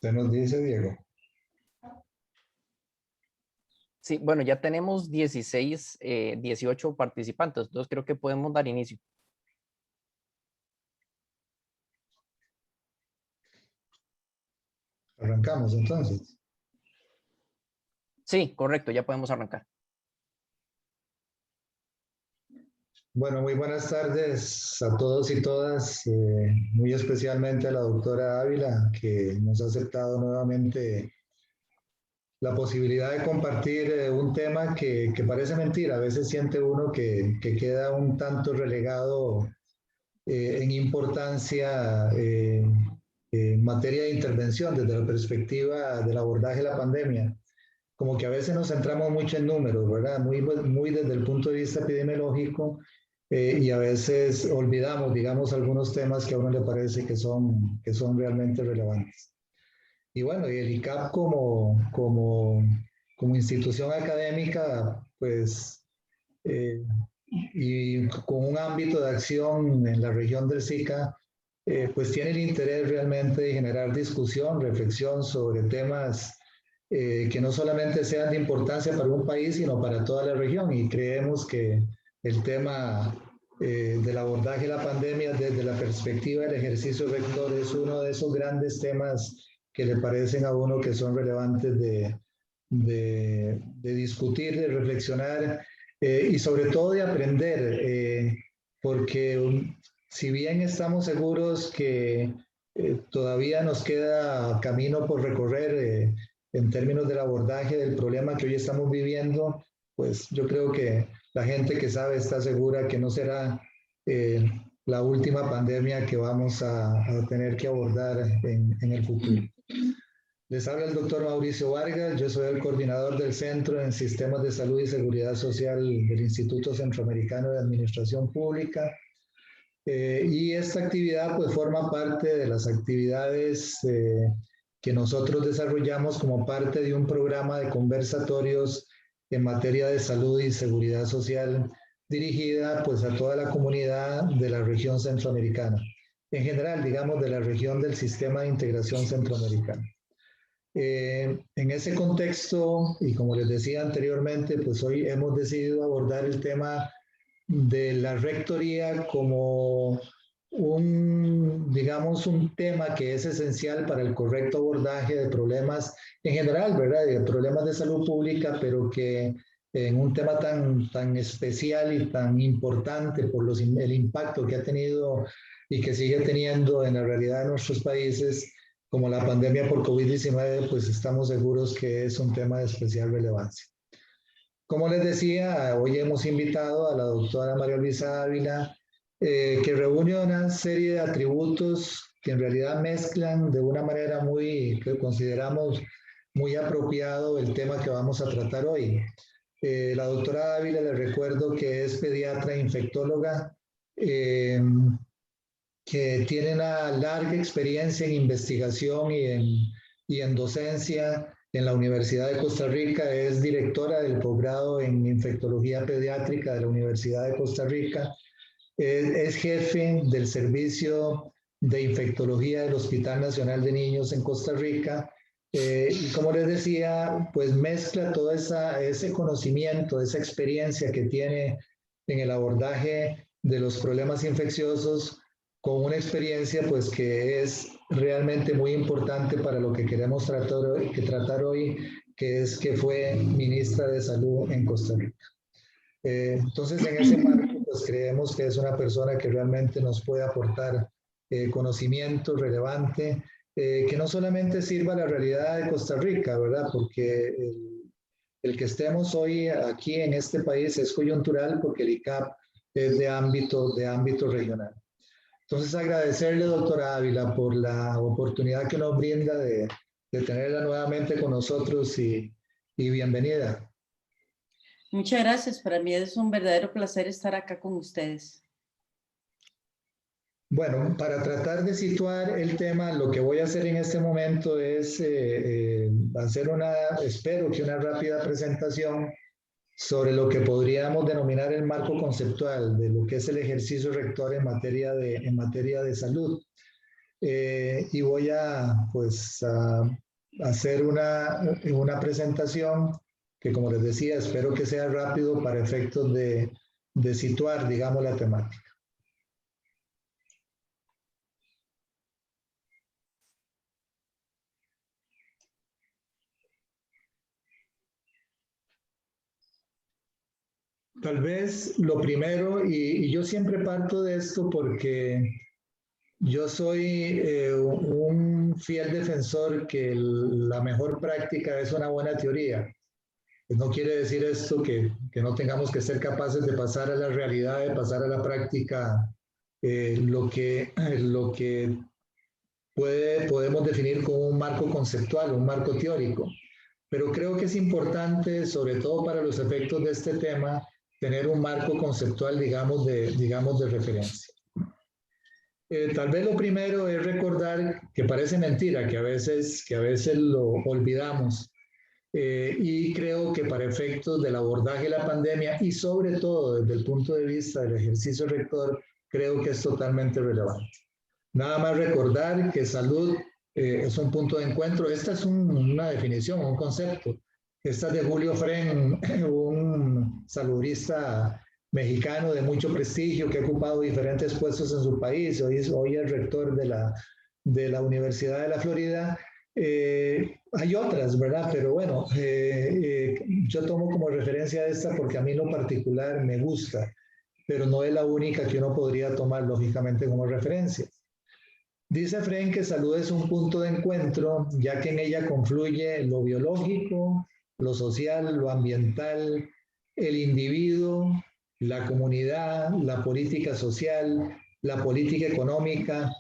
Se nos dice, Diego. Sí, bueno, ya tenemos 16, 18 participantes, entonces creo que podemos dar inicio. Arrancamos entonces. Sí, correcto, ya podemos arrancar. Bueno, muy buenas tardes a todos y todas, muy especialmente a la doctora Ávila, que nos ha aceptado nuevamente la posibilidad de compartir un tema que parece mentira. A veces siente uno que queda un tanto relegado en importancia en materia de intervención desde la perspectiva del abordaje de la pandemia. Como que a veces nos centramos mucho en números, ¿verdad? Muy desde el punto de vista epidemiológico, y a veces olvidamos, digamos, algunos temas que a uno le parece que son realmente relevantes. Y bueno, y el ICAP como institución académica, pues, y con un ámbito de acción en la región del SICA, pues tiene el interés realmente de generar discusión, reflexión sobre temas que no solamente sean de importancia para un país, sino para toda la región. Y creemos que el tema del abordaje de la pandemia desde la perspectiva del ejercicio rector es uno de esos grandes temas que le parecen a uno que son relevantes de discutir, de reflexionar y sobre todo de aprender, porque si bien estamos seguros que todavía nos queda camino por recorrer en términos del abordaje del problema que hoy estamos viviendo, pues yo creo que la gente que sabe está segura que no será la última pandemia que vamos a tener que abordar en el futuro. Les habla el doctor Mauricio Vargas, yo soy el coordinador del Centro en Sistemas de Salud y Seguridad Social del Instituto Centroamericano de Administración Pública. Y esta actividad pues forma parte de las actividades que nosotros desarrollamos como parte de un programa de conversatorios en materia de salud y seguridad social dirigida pues a toda la comunidad de la región centroamericana, en general, digamos, de la región del Sistema de Integración Centroamericano. En ese contexto, y como les decía anteriormente, pues hoy hemos decidido abordar el tema de la rectoría como digamos, un tema que es esencial para el correcto abordaje de problemas en general, ¿verdad? De problemas de salud pública, pero que en un tema tan especial y tan importante por el impacto que ha tenido y que sigue teniendo en la realidad de nuestros países, como la pandemia por COVID-19, pues estamos seguros que es un tema de especial relevancia. Como les decía, hoy hemos invitado a la doctora María Luisa Ávila, que reúne una serie de atributos que en realidad mezclan de una manera que consideramos muy apropiado el tema que vamos a tratar hoy. La doctora Ávila, les recuerdo que es pediatra infectóloga, que tiene una larga experiencia en investigación y en docencia en la Universidad de Costa Rica. Es directora del posgrado en infectología pediátrica de la Universidad de Costa Rica. Es jefe del servicio de infectología del Hospital Nacional de Niños en Costa Rica. Y como les decía, pues mezcla todo ese conocimiento, esa experiencia que tiene en el abordaje de los problemas infecciosos con una experiencia pues que es realmente muy importante para lo que queremos tratar hoy, que es que fue ministra de Salud en Costa Rica. Entonces, en ese marco, pues creemos que es una persona que realmente nos puede aportar conocimiento relevante, que no solamente sirva a la realidad de Costa Rica, ¿verdad? Porque el que estemos hoy aquí en este país es coyuntural porque el ICAP es de ámbito regional. Entonces, agradecerle, doctora Ávila, por la oportunidad que nos brinda de tenerla nuevamente con nosotros y bienvenida. Muchas gracias. Para mí es un verdadero placer estar acá con ustedes. Bueno, para tratar de situar el tema, lo que voy a hacer en este momento es hacer espero que una rápida presentación sobre lo que podríamos denominar el marco conceptual de lo que es el ejercicio rector en materia de salud. Y voy a hacer una presentación que, como les decía, espero que sea rápido para efectos de situar, digamos, la temática. Tal vez lo primero, y yo siempre parto de esto porque yo soy un fiel defensor que la mejor práctica es una buena teoría. No quiere decir esto que no tengamos que ser capaces de pasar a la realidad, de pasar a la práctica lo que podemos definir como un marco conceptual, un marco teórico. Pero creo que es importante, sobre todo para los efectos de este tema, tener un marco conceptual, digamos, de referencia. Tal vez lo primero es recordar que parece mentira, que a veces lo olvidamos. Y creo que para efectos del abordaje de la pandemia y sobre todo desde el punto de vista del ejercicio rector, creo que es totalmente relevante. Nada más recordar que salud es un punto de encuentro. Esta es una definición, un concepto. Esta es de Julio Fren, un saludista mexicano de mucho prestigio que ha ocupado diferentes puestos en su país. Hoy es rector de la Universidad de la Florida. Hay otras, ¿verdad? Pero bueno, yo tomo como referencia esta porque a mí en lo particular me gusta, pero no es la única que uno podría tomar lógicamente como referencia. Dice Fren que salud es un punto de encuentro, ya que en ella confluye lo biológico, lo social, lo ambiental, el individuo, la comunidad, la política social, la política económica.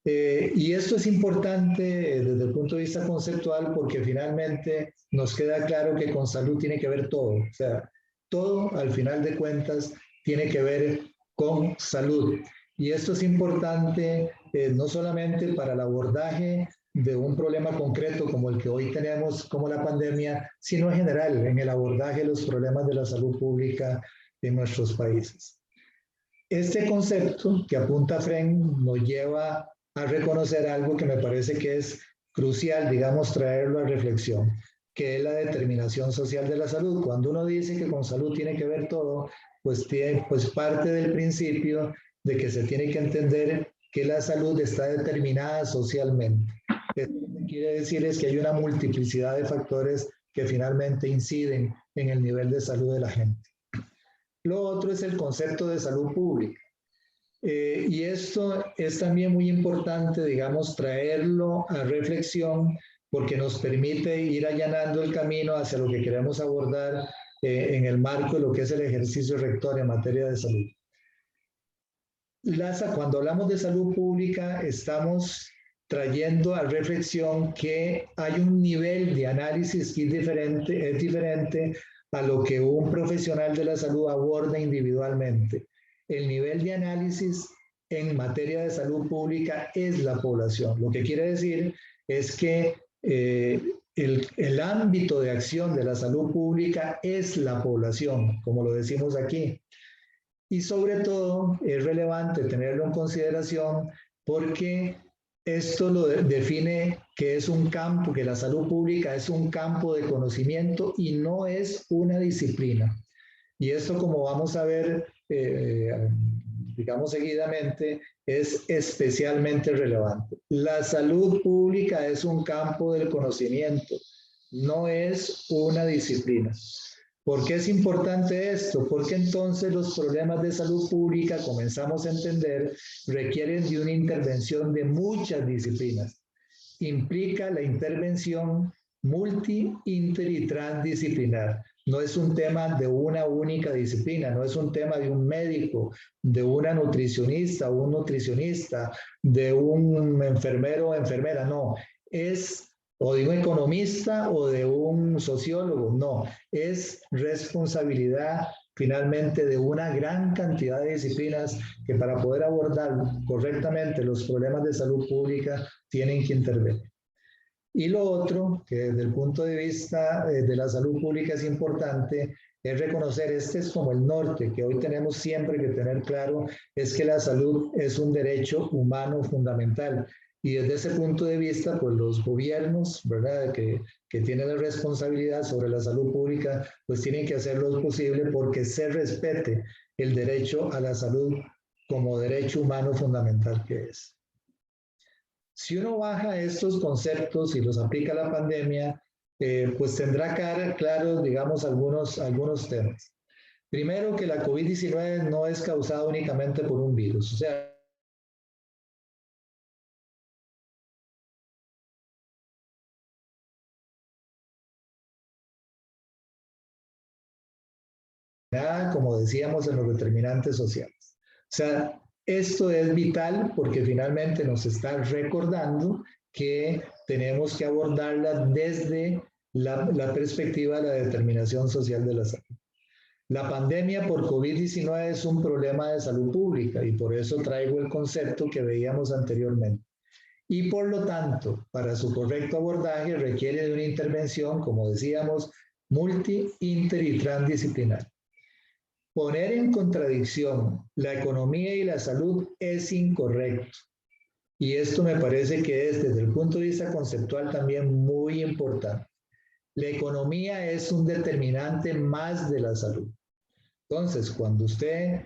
Y esto es importante desde el punto de vista conceptual porque finalmente nos queda claro que con salud tiene que ver todo. O sea, todo al final de cuentas tiene que ver con salud. Y esto es importante no solamente para el abordaje de un problema concreto como el que hoy tenemos, como la pandemia, sino en general en el abordaje de los problemas de la salud pública en nuestros países. Este concepto que apunta Fren nos lleva a reconocer algo que me parece que es crucial, digamos, traerlo a reflexión, que es la determinación social de la salud. Cuando uno dice que con salud tiene que ver todo, pues parte del principio de que se tiene que entender que la salud está determinada socialmente. Lo que quiere decir es que hay una multiplicidad de factores que finalmente inciden en el nivel de salud de la gente. Lo otro es el concepto de salud pública. Y esto es también muy importante, digamos, traerlo a reflexión porque nos permite ir allanando el camino hacia lo que queremos abordar en el marco de lo que es el ejercicio rector en materia de salud. Cuando hablamos de salud pública, estamos trayendo a reflexión que hay un nivel de análisis que es diferente a lo que un profesional de la salud aborda individualmente. El nivel de análisis en materia de salud pública es la población. Lo que quiere decir es que el ámbito de acción de la salud pública es la población, como lo decimos aquí. Y sobre todo es relevante tenerlo en consideración porque esto lo define que es un campo, que la salud pública es un campo de conocimiento y no es una disciplina. Y esto, como vamos a ver, digamos seguidamente, es especialmente relevante. La salud pública es un campo del conocimiento, no es una disciplina. ¿Por qué es importante esto? Porque entonces los problemas de salud pública, comenzamos a entender, requieren de una intervención de muchas disciplinas. Implica la intervención multi, inter y transdisciplinar. No es un tema de una única disciplina, no es un tema de un médico, de una nutricionista o un nutricionista, de un enfermero o enfermera, no. Es o de un economista o de un sociólogo, no, es responsabilidad finalmente de una gran cantidad de disciplinas que para poder abordar correctamente los problemas de salud pública tienen que intervenir. Y lo otro, que desde el punto de vista de la salud pública es importante, es reconocer, este es como el norte, que hoy tenemos siempre que tener claro, es que la salud es un derecho humano fundamental. Y desde ese punto de vista, pues los gobiernos, ¿verdad?, que tienen la responsabilidad sobre la salud pública, pues tienen que hacer lo posible porque se respete el derecho a la salud como derecho humano fundamental que es. Si uno baja estos conceptos y los aplica a la pandemia, pues tendrá claro, digamos, algunos temas. Primero, que la COVID-19 no es causada únicamente por un virus, o sea, como decíamos en los determinantes sociales. O sea, esto es vital porque finalmente nos está recordando que tenemos que abordarla desde la perspectiva de la determinación social de la salud. La pandemia por COVID-19 es un problema de salud pública y por eso traigo el concepto que veíamos anteriormente. Y por lo tanto, para su correcto abordaje requiere de una intervención, como decíamos, multi, inter y transdisciplinar. Poner en contradicción la economía y la salud es incorrecto. Y esto me parece que es, desde el punto de vista conceptual, también muy importante. La economía es un determinante más de la salud. Entonces, cuando usted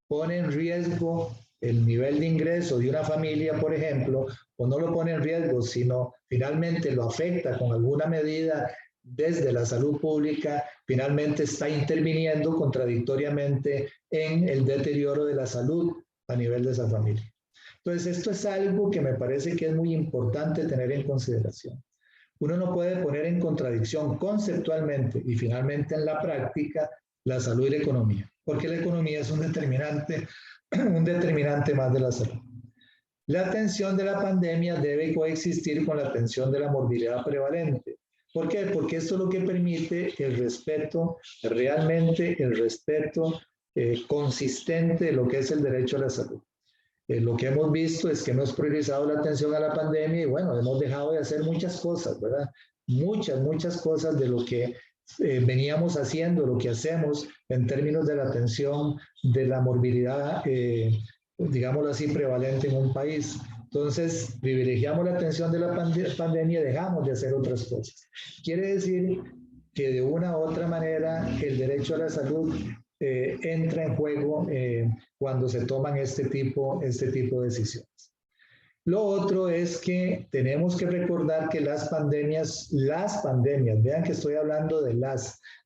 pone en riesgo el nivel de ingreso de una familia, por ejemplo, o no lo pone en riesgo, sino finalmente lo afecta con alguna medida desde la salud pública, finalmente está interviniendo contradictoriamente en el deterioro de la salud a nivel de esa familia. Entonces, esto es algo que me parece que es muy importante tener en consideración. Uno no puede poner en contradicción conceptualmente y finalmente en la práctica la salud y la economía, porque la economía es un determinante más de la salud. La atención de la pandemia debe coexistir con la atención de la morbilidad prevalente. ¿Por qué? Porque esto es lo que permite el respeto, realmente el respeto consistente de lo que es el derecho a la salud. Lo que hemos visto es que hemos priorizado la atención a la pandemia y bueno, hemos dejado de hacer muchas cosas, ¿verdad? Muchas cosas de lo que veníamos haciendo, lo que hacemos en términos de la atención de la morbilidad, digámoslo así, prevalente en un país. Entonces, privilegiamos la atención de la pandemia y dejamos de hacer otras cosas. Quiere decir que de una u otra manera el derecho a la salud entra en juego cuando se toman este tipo de decisiones. Lo otro es que tenemos que recordar que las pandemias, vean que estoy hablando de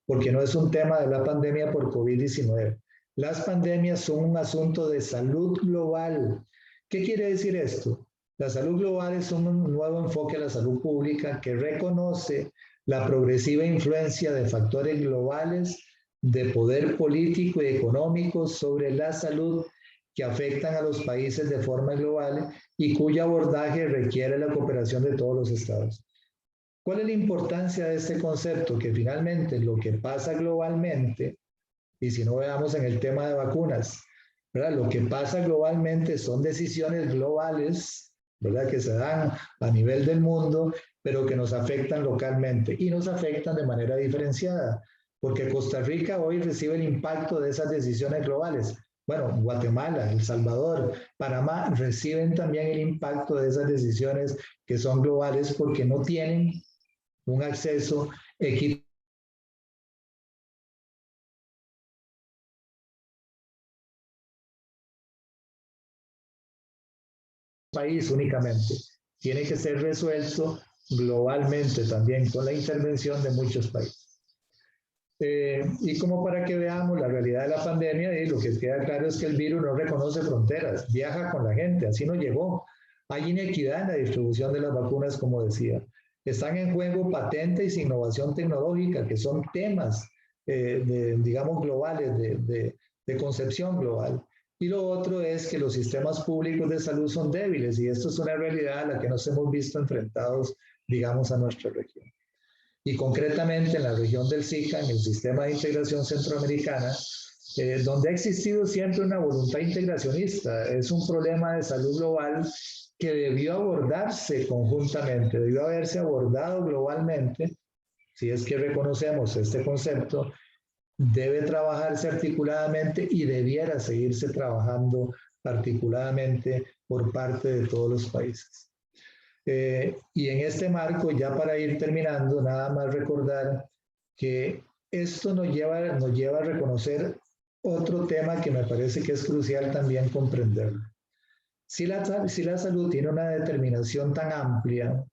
porque no es un tema de la pandemia por COVID-19. Las pandemias son un asunto de salud global. ¿Qué quiere decir esto? La salud global es un nuevo enfoque a la salud pública que reconoce la progresiva influencia de factores globales de poder político y económico sobre la salud que afectan a los países de forma global y cuyo abordaje requiere la cooperación de todos los estados. ¿Cuál es la importancia de este concepto? Que finalmente lo que pasa globalmente, y si no veamos en el tema de vacunas, ¿verdad? Lo que pasa globalmente son decisiones globales, ¿verdad? Que se dan a nivel del mundo, pero que nos afectan localmente y nos afectan de manera diferenciada, porque Costa Rica hoy recibe el impacto de esas decisiones globales. Bueno, Guatemala, El Salvador, Panamá reciben también el impacto de esas decisiones que son globales porque no tienen un acceso equitativo país únicamente. Tiene que ser resuelto globalmente también con la intervención de muchos países. Y como para que veamos la realidad de la pandemia, lo que queda claro es que el virus no reconoce fronteras, viaja con la gente, así no llegó. Hay inequidad en la distribución de las vacunas, como decía. Están en juego patentes e innovación tecnológica, que son temas, digamos, globales, de concepción global. Y lo otro es que los sistemas públicos de salud son débiles, y esto es una realidad a la que nos hemos visto enfrentados, digamos, a nuestra región. Y concretamente en la región del SICA, en el Sistema de Integración Centroamericana, donde ha existido siempre una voluntad integracionista. Es un problema de salud global que debió abordarse conjuntamente, debió haberse abordado globalmente. Si es que reconocemos este concepto, debe trabajarse articuladamente y debiera seguirse trabajando articuladamente por parte de todos los países. Y en este marco, ya para ir terminando, nada más recordar que esto nos lleva a reconocer otro tema que me parece que es crucial también comprenderlo. Si la salud tiene una determinación tan amplia,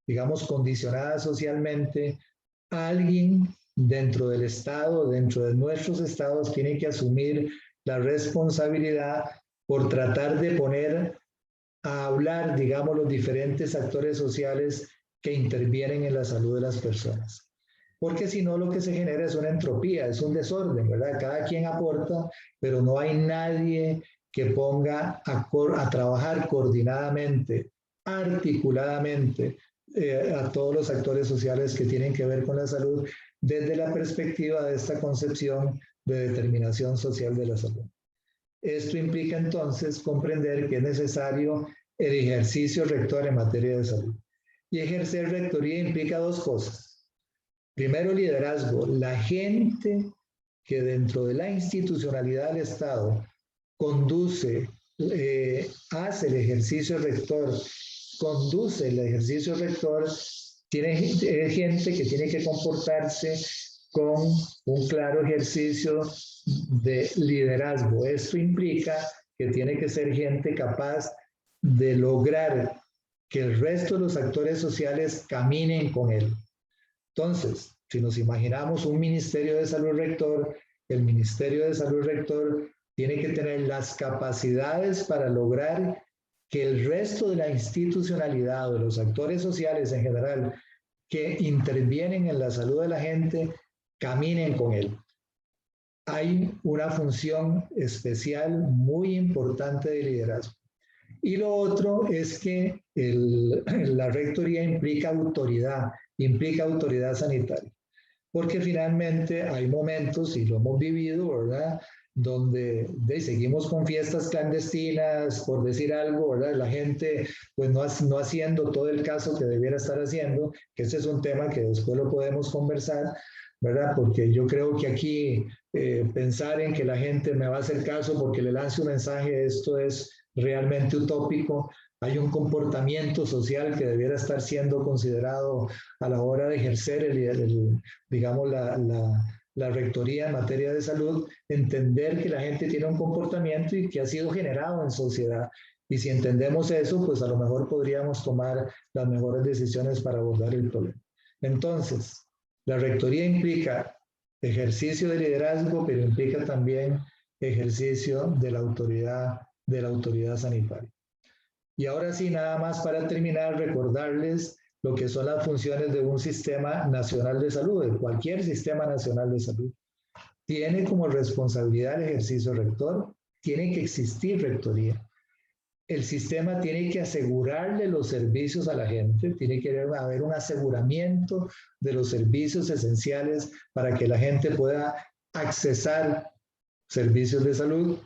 digamos condicionada socialmente, alguien dentro del Estado, dentro de nuestros estados, tiene que asumir la responsabilidad por tratar de poner a hablar, digamos, los diferentes actores sociales que intervienen en la salud de las personas. Porque si no, lo que se genera es una entropía, es un desorden, ¿verdad? Cada quien aporta, pero no hay nadie que ponga a trabajar coordinadamente, articuladamente, a todos los actores sociales que tienen que ver con la salud desde la perspectiva de esta concepción de determinación social de la salud. Esto implica entonces comprender que es necesario el ejercicio rector en materia de salud. Y ejercer rectoría implica dos cosas. Primero, liderazgo. La gente que dentro de la institucionalidad del Estado conduce, hace el ejercicio rector, conduce el ejercicio rector, tiene gente que tiene que comportarse con un claro ejercicio de liderazgo. Esto implica que tiene que ser gente capaz de lograr que el resto de los actores sociales caminen con él. Entonces, si nos imaginamos un Ministerio de Salud rector, el Ministerio de Salud rector tiene que tener las capacidades para lograr que el resto de la institucionalidad, de los actores sociales en general, que intervienen en la salud de la gente, caminen con él. Hay una función especial muy importante de liderazgo. Y lo otro es que la rectoría implica autoridad sanitaria. Porque finalmente hay momentos, y lo hemos vivido, ¿verdad?, donde seguimos con fiestas clandestinas, por decir algo, ¿verdad? La gente pues no haciendo todo el caso que debiera estar haciendo, que ese es un tema que después lo podemos conversar, ¿verdad? Porque yo creo que aquí pensar en que la gente me va a hacer caso porque le lance un mensaje, esto es realmente utópico. Hay un comportamiento social que debiera estar siendo considerado a la hora de ejercer digamos, la rectoría en materia de salud, entender que la gente tiene un comportamiento y que ha sido generado en sociedad. Y si entendemos eso, pues a lo mejor podríamos tomar las mejores decisiones para abordar el problema. Entonces, la rectoría implica ejercicio de liderazgo, pero implica también ejercicio de la autoridad sanitaria. Y ahora sí, nada más para terminar, recordarles lo que son las funciones de un sistema nacional de salud, de cualquier sistema nacional de salud. Tiene como responsabilidad el ejercicio rector, tiene que existir rectoría. El sistema tiene que asegurarle los servicios a la gente, tiene que haber un aseguramiento de los servicios esenciales para que la gente pueda accesar servicios de salud.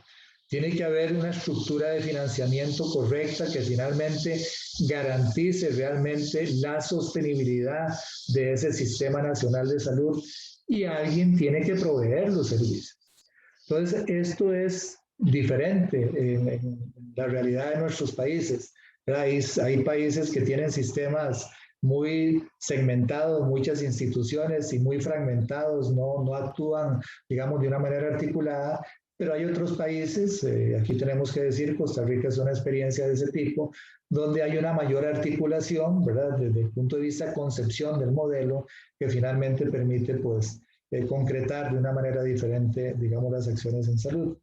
Tiene que haber una estructura de financiamiento correcta que finalmente garantice realmente la sostenibilidad de ese sistema nacional de salud y alguien tiene que proveer los servicios. Entonces, esto es diferente en la realidad de nuestros países. Hay países que tienen sistemas muy segmentados, muchas instituciones y muy fragmentados, no actúan, digamos, de una manera articulada, pero hay otros países, aquí tenemos que decir, Costa Rica es una experiencia de ese tipo, donde hay una mayor articulación, ¿verdad? Desde el punto de vista de concepción del modelo, que finalmente permite, pues, concretar de una manera diferente, digamos, las acciones en salud.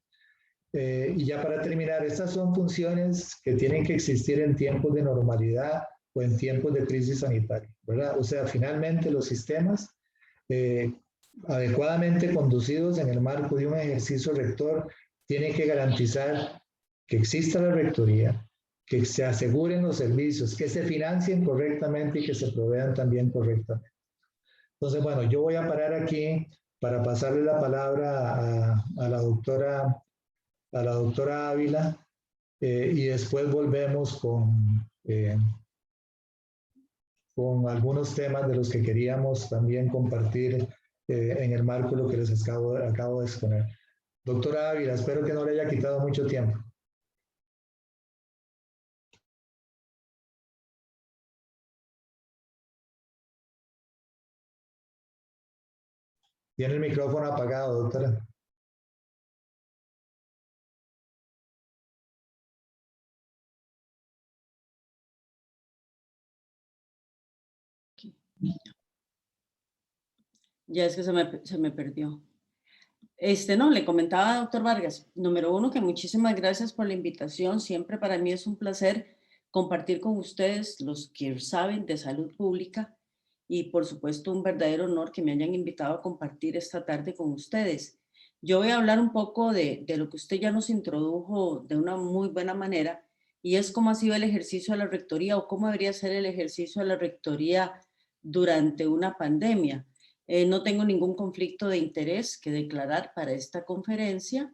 Y ya para terminar, estas son funciones que tienen que existir en tiempos de normalidad o en tiempos de crisis sanitaria, ¿verdad? O sea, finalmente los sistemas adecuadamente conducidos en el marco de un ejercicio rector tienen que garantizar que exista la rectoría, que se aseguren los servicios, que se financien correctamente y que se provean también correctamente. Entonces, bueno, yo voy a parar aquí para pasarle la palabra a la doctora Ávila y después volvemos con algunos temas de los que queríamos también compartir en el marco de lo que les acabo de exponer. Doctora Ávila, espero que no le haya quitado mucho tiempo. Tiene el micrófono apagado, doctora. Ya es que se me perdió. No, le comentaba, doctor Vargas, número uno, que muchísimas gracias por la invitación. Siempre para mí es un placer compartir con ustedes, los que saben de salud pública, y por supuesto un verdadero honor que me hayan invitado a compartir esta tarde con ustedes. Yo voy a hablar un poco de lo que usted ya nos introdujo de una muy buena manera, y es cómo ha sido el ejercicio de la rectoría o cómo debería ser el ejercicio de la rectoría durante una pandemia. No tengo ningún conflicto de interés que declarar para esta conferencia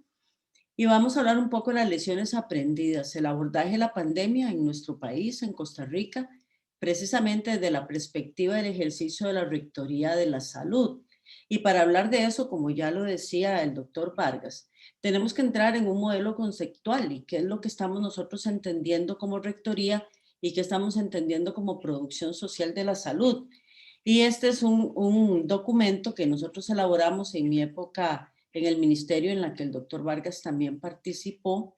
y vamos a hablar un poco de las lecciones aprendidas, el abordaje de la pandemia en nuestro país, en Costa Rica, precisamente desde la perspectiva del ejercicio de la Rectoría de la Salud. Y para hablar de eso, como ya lo decía el doctor Vargas, tenemos que entrar en un modelo conceptual y qué es lo que estamos nosotros entendiendo como rectoría y qué estamos entendiendo como producción social de la salud. Y este es un documento que nosotros elaboramos en mi época en el ministerio en la que el doctor Vargas también participó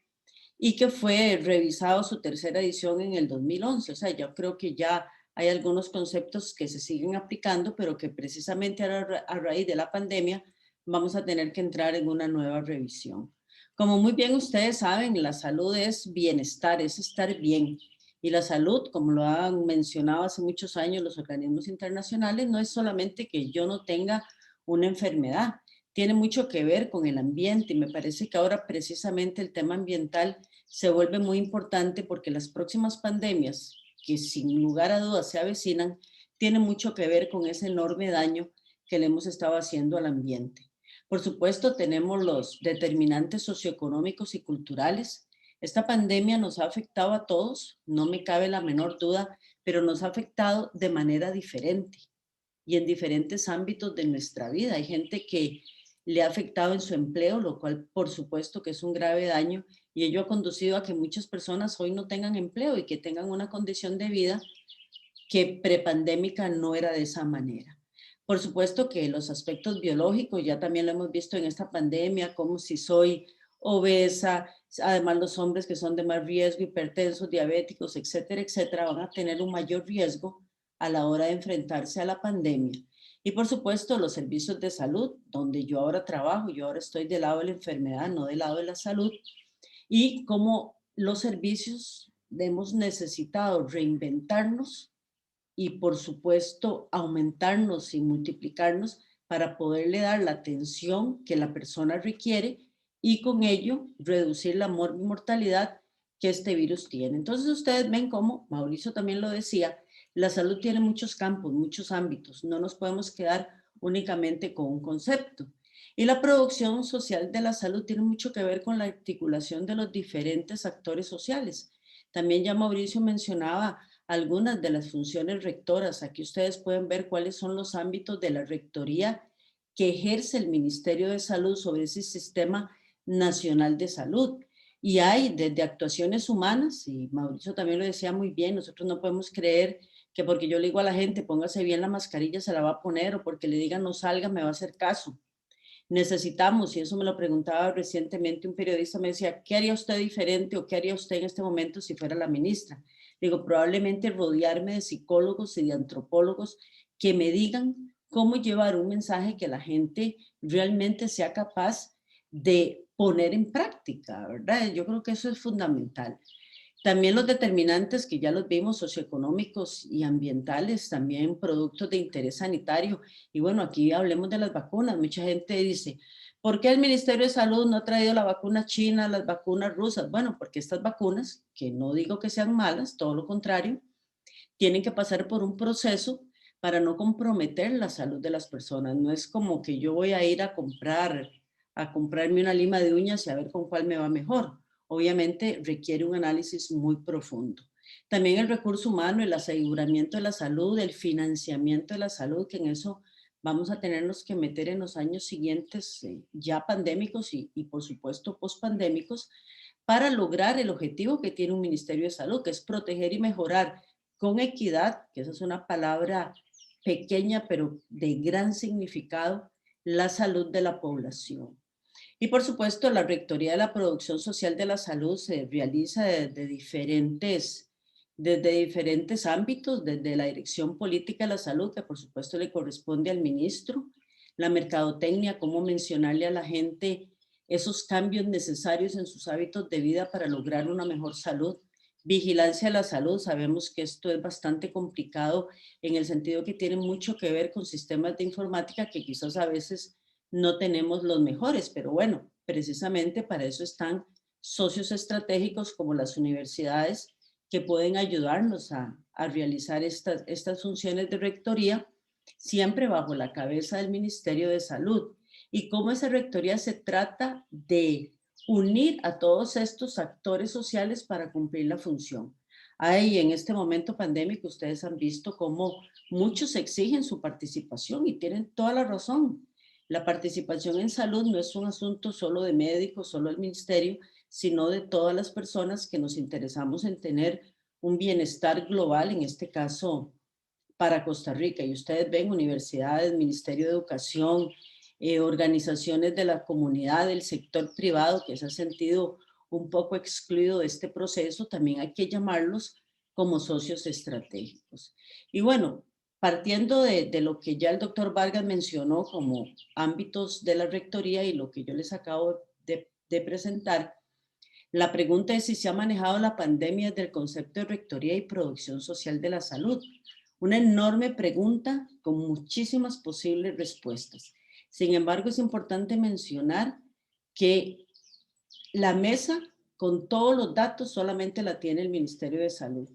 y que fue revisado su tercera edición en el 2011. O sea, yo creo que ya hay algunos conceptos que se siguen aplicando, pero que precisamente a raíz de la pandemia vamos a tener que entrar en una nueva revisión. Como muy bien ustedes saben, la salud es bienestar, es estar bien. Y la salud, como lo han mencionado hace muchos años los organismos internacionales, no es solamente que yo no tenga una enfermedad, tiene mucho que ver con el ambiente y me parece que ahora precisamente el tema ambiental se vuelve muy importante porque las próximas pandemias, que sin lugar a dudas se avecinan, tienen mucho que ver con ese enorme daño que le hemos estado haciendo al ambiente. Por supuesto, tenemos los determinantes socioeconómicos y culturales. Esta pandemia nos ha afectado a todos, no me cabe la menor duda, pero nos ha afectado de manera diferente y en diferentes ámbitos de nuestra vida. Hay gente que le ha afectado en su empleo, lo cual por supuesto que es un grave daño y ello ha conducido a que muchas personas hoy no tengan empleo y que tengan una condición de vida que prepandémica no era de esa manera. Por supuesto que los aspectos biológicos ya también lo hemos visto en esta pandemia, como si soy obesa, además los hombres que son de más riesgo, hipertensos, diabéticos, etcétera, etcétera, van a tener un mayor riesgo a la hora de enfrentarse a la pandemia. Y por supuesto los servicios de salud, donde yo ahora trabajo, yo ahora estoy del lado de la enfermedad, no del lado de la salud, y cómo los servicios hemos necesitado reinventarnos y por supuesto aumentarnos y multiplicarnos para poderle dar la atención que la persona requiere y con ello reducir la mortalidad que este virus tiene. Entonces ustedes ven cómo, Mauricio también lo decía, la salud tiene muchos campos, muchos ámbitos, no nos podemos quedar únicamente con un concepto. Y la producción social de la salud tiene mucho que ver con la articulación de los diferentes actores sociales. También ya Mauricio mencionaba algunas de las funciones rectoras. Aquí ustedes pueden ver cuáles son los ámbitos de la rectoría que ejerce el Ministerio de Salud sobre ese sistema nacional de salud. Y hay desde actuaciones humanas, y Mauricio también lo decía muy bien, nosotros no podemos creer que porque yo le digo a la gente póngase bien la mascarilla se la va a poner o porque le digan no salga me va a hacer caso. Necesitamos, y eso me lo preguntaba recientemente un periodista, me decía, ¿qué haría usted diferente o qué haría usted en este momento si fuera la ministra? Digo, probablemente rodearme de psicólogos y de antropólogos que me digan cómo llevar un mensaje que la gente realmente sea capaz de poner en práctica, ¿verdad? Yo creo que eso es fundamental. También los determinantes que ya los vimos, socioeconómicos y ambientales, también productos de interés sanitario. Y bueno, aquí hablemos de las vacunas. Mucha gente dice, ¿por qué el Ministerio de Salud no ha traído la vacuna china, las vacunas rusas? Bueno, porque estas vacunas, que no digo que sean malas, todo lo contrario, tienen que pasar por un proceso para no comprometer la salud de las personas. No es como que yo voy a ir a comprarme una lima de uñas y a ver con cuál me va mejor. Obviamente requiere un análisis muy profundo. También el recurso humano, el aseguramiento de la salud, el financiamiento de la salud, que en eso vamos a tenernos que meter en los años siguientes, ya pandémicos y por supuesto pospandémicos, para lograr el objetivo que tiene un Ministerio de Salud, que es proteger y mejorar con equidad, que esa es una palabra pequeña pero de gran significado, la salud de la población. Y por supuesto, la Rectoría de la Producción Social de la Salud se realiza desde diferentes ámbitos, desde la Dirección Política de la Salud, que por supuesto le corresponde al ministro, la mercadotecnia, cómo mencionarle a la gente esos cambios necesarios en sus hábitos de vida para lograr una mejor salud. Vigilancia de la salud, sabemos que esto es bastante complicado en el sentido que tiene mucho que ver con sistemas de informática que quizás a veces no tenemos los mejores, pero bueno, precisamente para eso están socios estratégicos como las universidades que pueden ayudarnos a realizar estas funciones de rectoría, siempre bajo la cabeza del Ministerio de Salud. Y cómo esa rectoría se trata de unir a todos estos actores sociales para cumplir la función. Ahí en este momento pandémico ustedes han visto cómo muchos exigen su participación y tienen toda la razón. La participación en salud no es un asunto solo de médicos, solo del ministerio, sino de todas las personas que nos interesamos en tener un bienestar global, en este caso para Costa Rica. Y ustedes ven universidades, Ministerio de Educación, organizaciones de la comunidad, del sector privado que se ha sentido un poco excluido de este proceso, también hay que llamarlos como socios estratégicos. Y bueno, partiendo de lo que ya el doctor Vargas mencionó como ámbitos de la rectoría y lo que yo les acabo de presentar, la pregunta es si se ha manejado la pandemia desde el concepto de rectoría y producción social de la salud. Una enorme pregunta con muchísimas posibles respuestas. Sin embargo, es importante mencionar que la mesa con todos los datos solamente la tiene el Ministerio de Salud.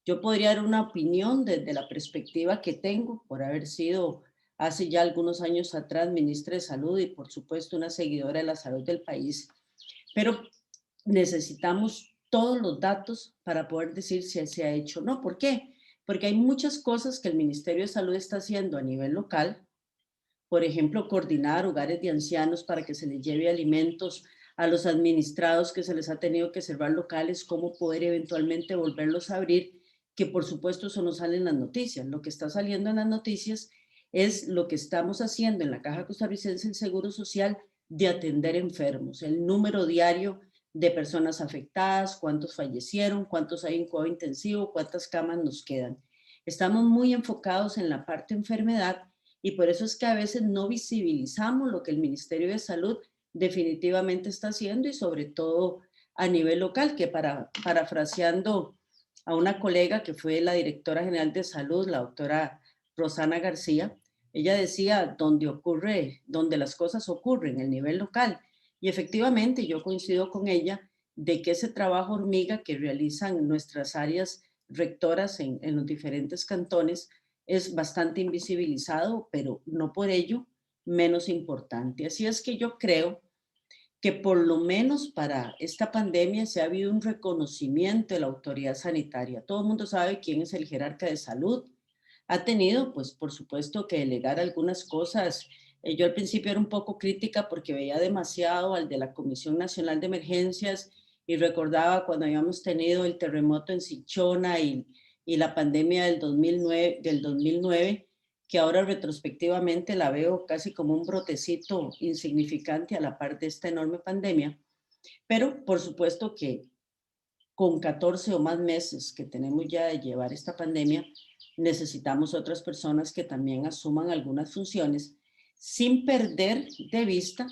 Yo podría dar una opinión desde la perspectiva que tengo por haber sido hace ya algunos años atrás ministra de Salud y por supuesto una seguidora de la salud del país, pero necesitamos todos los datos para poder decir si se ha hecho o no. ¿Por qué? Porque hay muchas cosas que el Ministerio de Salud está haciendo a nivel local. Por ejemplo, coordinar hogares de ancianos para que se les lleve alimentos a los administrados que se les ha tenido que cerrar locales, cómo poder eventualmente volverlos a abrir, que por supuesto eso no sale en las noticias. Lo que está saliendo en las noticias es lo que estamos haciendo en la Caja Costarricense del Seguro Social de atender enfermos, el número diario de personas afectadas, cuántos fallecieron, cuántos hay en cuidado intensivo, cuántas camas nos quedan. Estamos muy enfocados en la parte enfermedad Y por eso es que a veces no visibilizamos lo que el Ministerio de Salud definitivamente está haciendo y sobre todo a nivel local, que parafraseando a una colega que fue la directora general de salud, la doctora Rosana García, ella decía donde las cosas ocurren, el nivel local. Y efectivamente yo coincido con ella de que ese trabajo hormiga que realizan nuestras áreas rectoras en los diferentes cantones es bastante invisibilizado, pero no por ello menos importante. Así es que yo creo que por lo menos para esta pandemia se ha habido un reconocimiento de la autoridad sanitaria. Todo el mundo sabe quién es el jerarca de salud. Ha tenido, pues, por supuesto, que delegar algunas cosas. Yo al principio era un poco crítica porque veía demasiado al de la Comisión Nacional de Emergencias y recordaba cuando habíamos tenido el terremoto en Sichona y la pandemia del 2009, que ahora retrospectivamente la veo casi como un brotecito insignificante a la par de esta enorme pandemia. Pero por supuesto que con 14 o más meses que tenemos ya de llevar esta pandemia, necesitamos otras personas que también asuman algunas funciones sin perder de vista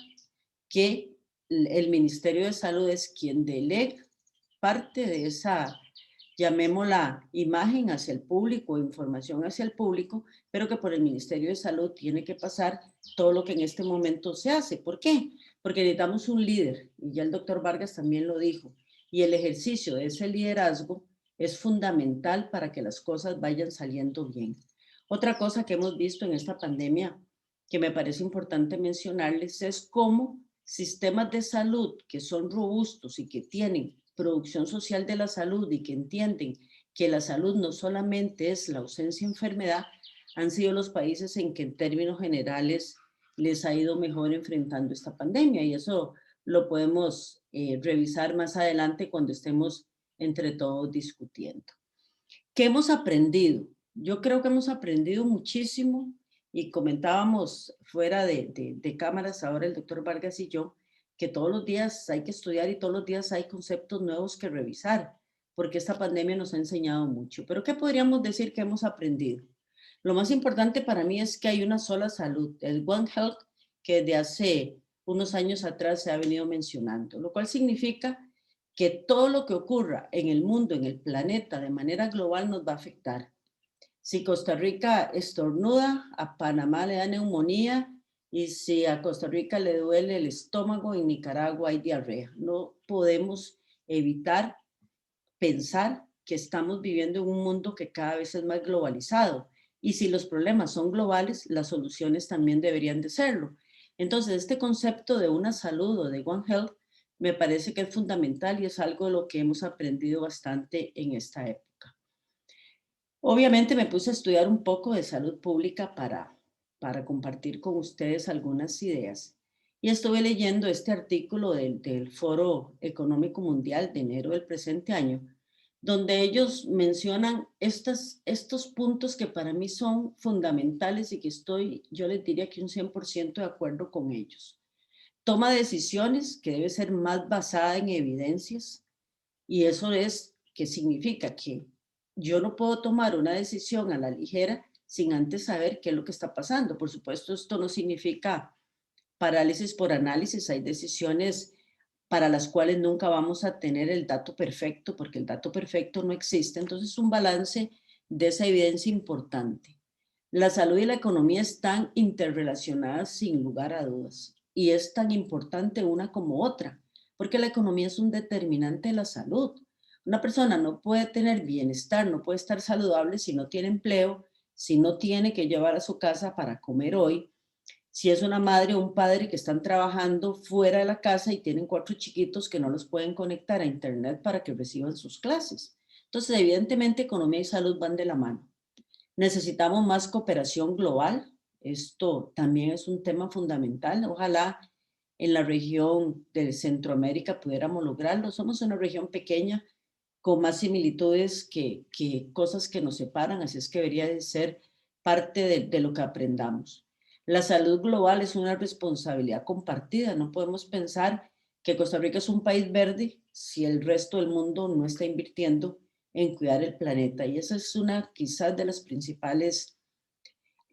que el Ministerio de Salud es quien delega parte de esa, llamémosla, imagen hacia el público, información hacia el público, pero que por el Ministerio de Salud tiene que pasar todo lo que en este momento se hace. ¿Por qué? Porque necesitamos un líder, y ya el doctor Vargas también lo dijo, y el ejercicio de ese liderazgo es fundamental para que las cosas vayan saliendo bien. Otra cosa que hemos visto en esta pandemia que me parece importante mencionarles es cómo sistemas de salud que son robustos y que tienen producción social de la salud y que entienden que la salud no solamente es la ausencia de enfermedad, han sido los países en que en términos generales les ha ido mejor enfrentando esta pandemia, y eso lo podemos revisar más adelante cuando estemos entre todos discutiendo. ¿Qué hemos aprendido? Yo creo que hemos aprendido muchísimo y comentábamos fuera de cámaras ahora el doctor Vargas y yo, que todos los días hay que estudiar y todos los días hay conceptos nuevos que revisar, porque esta pandemia nos ha enseñado mucho. Pero ¿qué podríamos decir que hemos aprendido? Lo más importante para mí es que hay una sola salud, el One Health, que desde hace unos años atrás se ha venido mencionando, lo cual significa que todo lo que ocurra en el mundo, en el planeta, de manera global nos va a afectar. Si Costa Rica estornuda, a Panamá le da neumonía, y si a Costa Rica le duele el estómago, en Nicaragua hay diarrea. No podemos evitar pensar que estamos viviendo en un mundo que cada vez es más globalizado. Y si los problemas son globales, las soluciones también deberían de serlo. Entonces, este concepto de una salud o de One Health me parece que es fundamental y es algo de lo que hemos aprendido bastante en esta época. Obviamente me puse a estudiar un poco de salud pública para compartir con ustedes algunas ideas. Y estuve leyendo este artículo del Foro Económico Mundial de enero del presente año, donde ellos mencionan estos puntos que para mí son fundamentales y que yo les diría que un 100% de acuerdo con ellos. Toma decisiones que debe ser más basada en evidencias, y eso es que significa que yo no puedo tomar una decisión a la ligera sin antes saber qué es lo que está pasando. Por supuesto, esto no significa parálisis por análisis. Hay decisiones para las cuales nunca vamos a tener el dato perfecto, porque el dato perfecto no existe. Entonces, un balance de esa evidencia importante. La salud y la economía están interrelacionadas sin lugar a dudas, y es tan importante una como otra, porque la economía es un determinante de la salud. Una persona no puede tener bienestar, no puede estar saludable si no tiene empleo, si no tiene que llevar a su casa para comer hoy, si es una madre o un padre que están trabajando fuera de la casa y tienen 4 chiquitos que no los pueden conectar a internet para que reciban sus clases. Entonces, evidentemente, economía y salud van de la mano. Necesitamos más cooperación global. Esto también es un tema fundamental. Ojalá en la región de Centroamérica pudiéramos lograrlo. Somos una región pequeña con más similitudes que cosas que nos separan, así es que debería de ser parte de lo que aprendamos. La salud global es una responsabilidad compartida. No podemos pensar que Costa Rica es un país verde si el resto del mundo no está invirtiendo en cuidar el planeta. Y esa es una quizás de las principales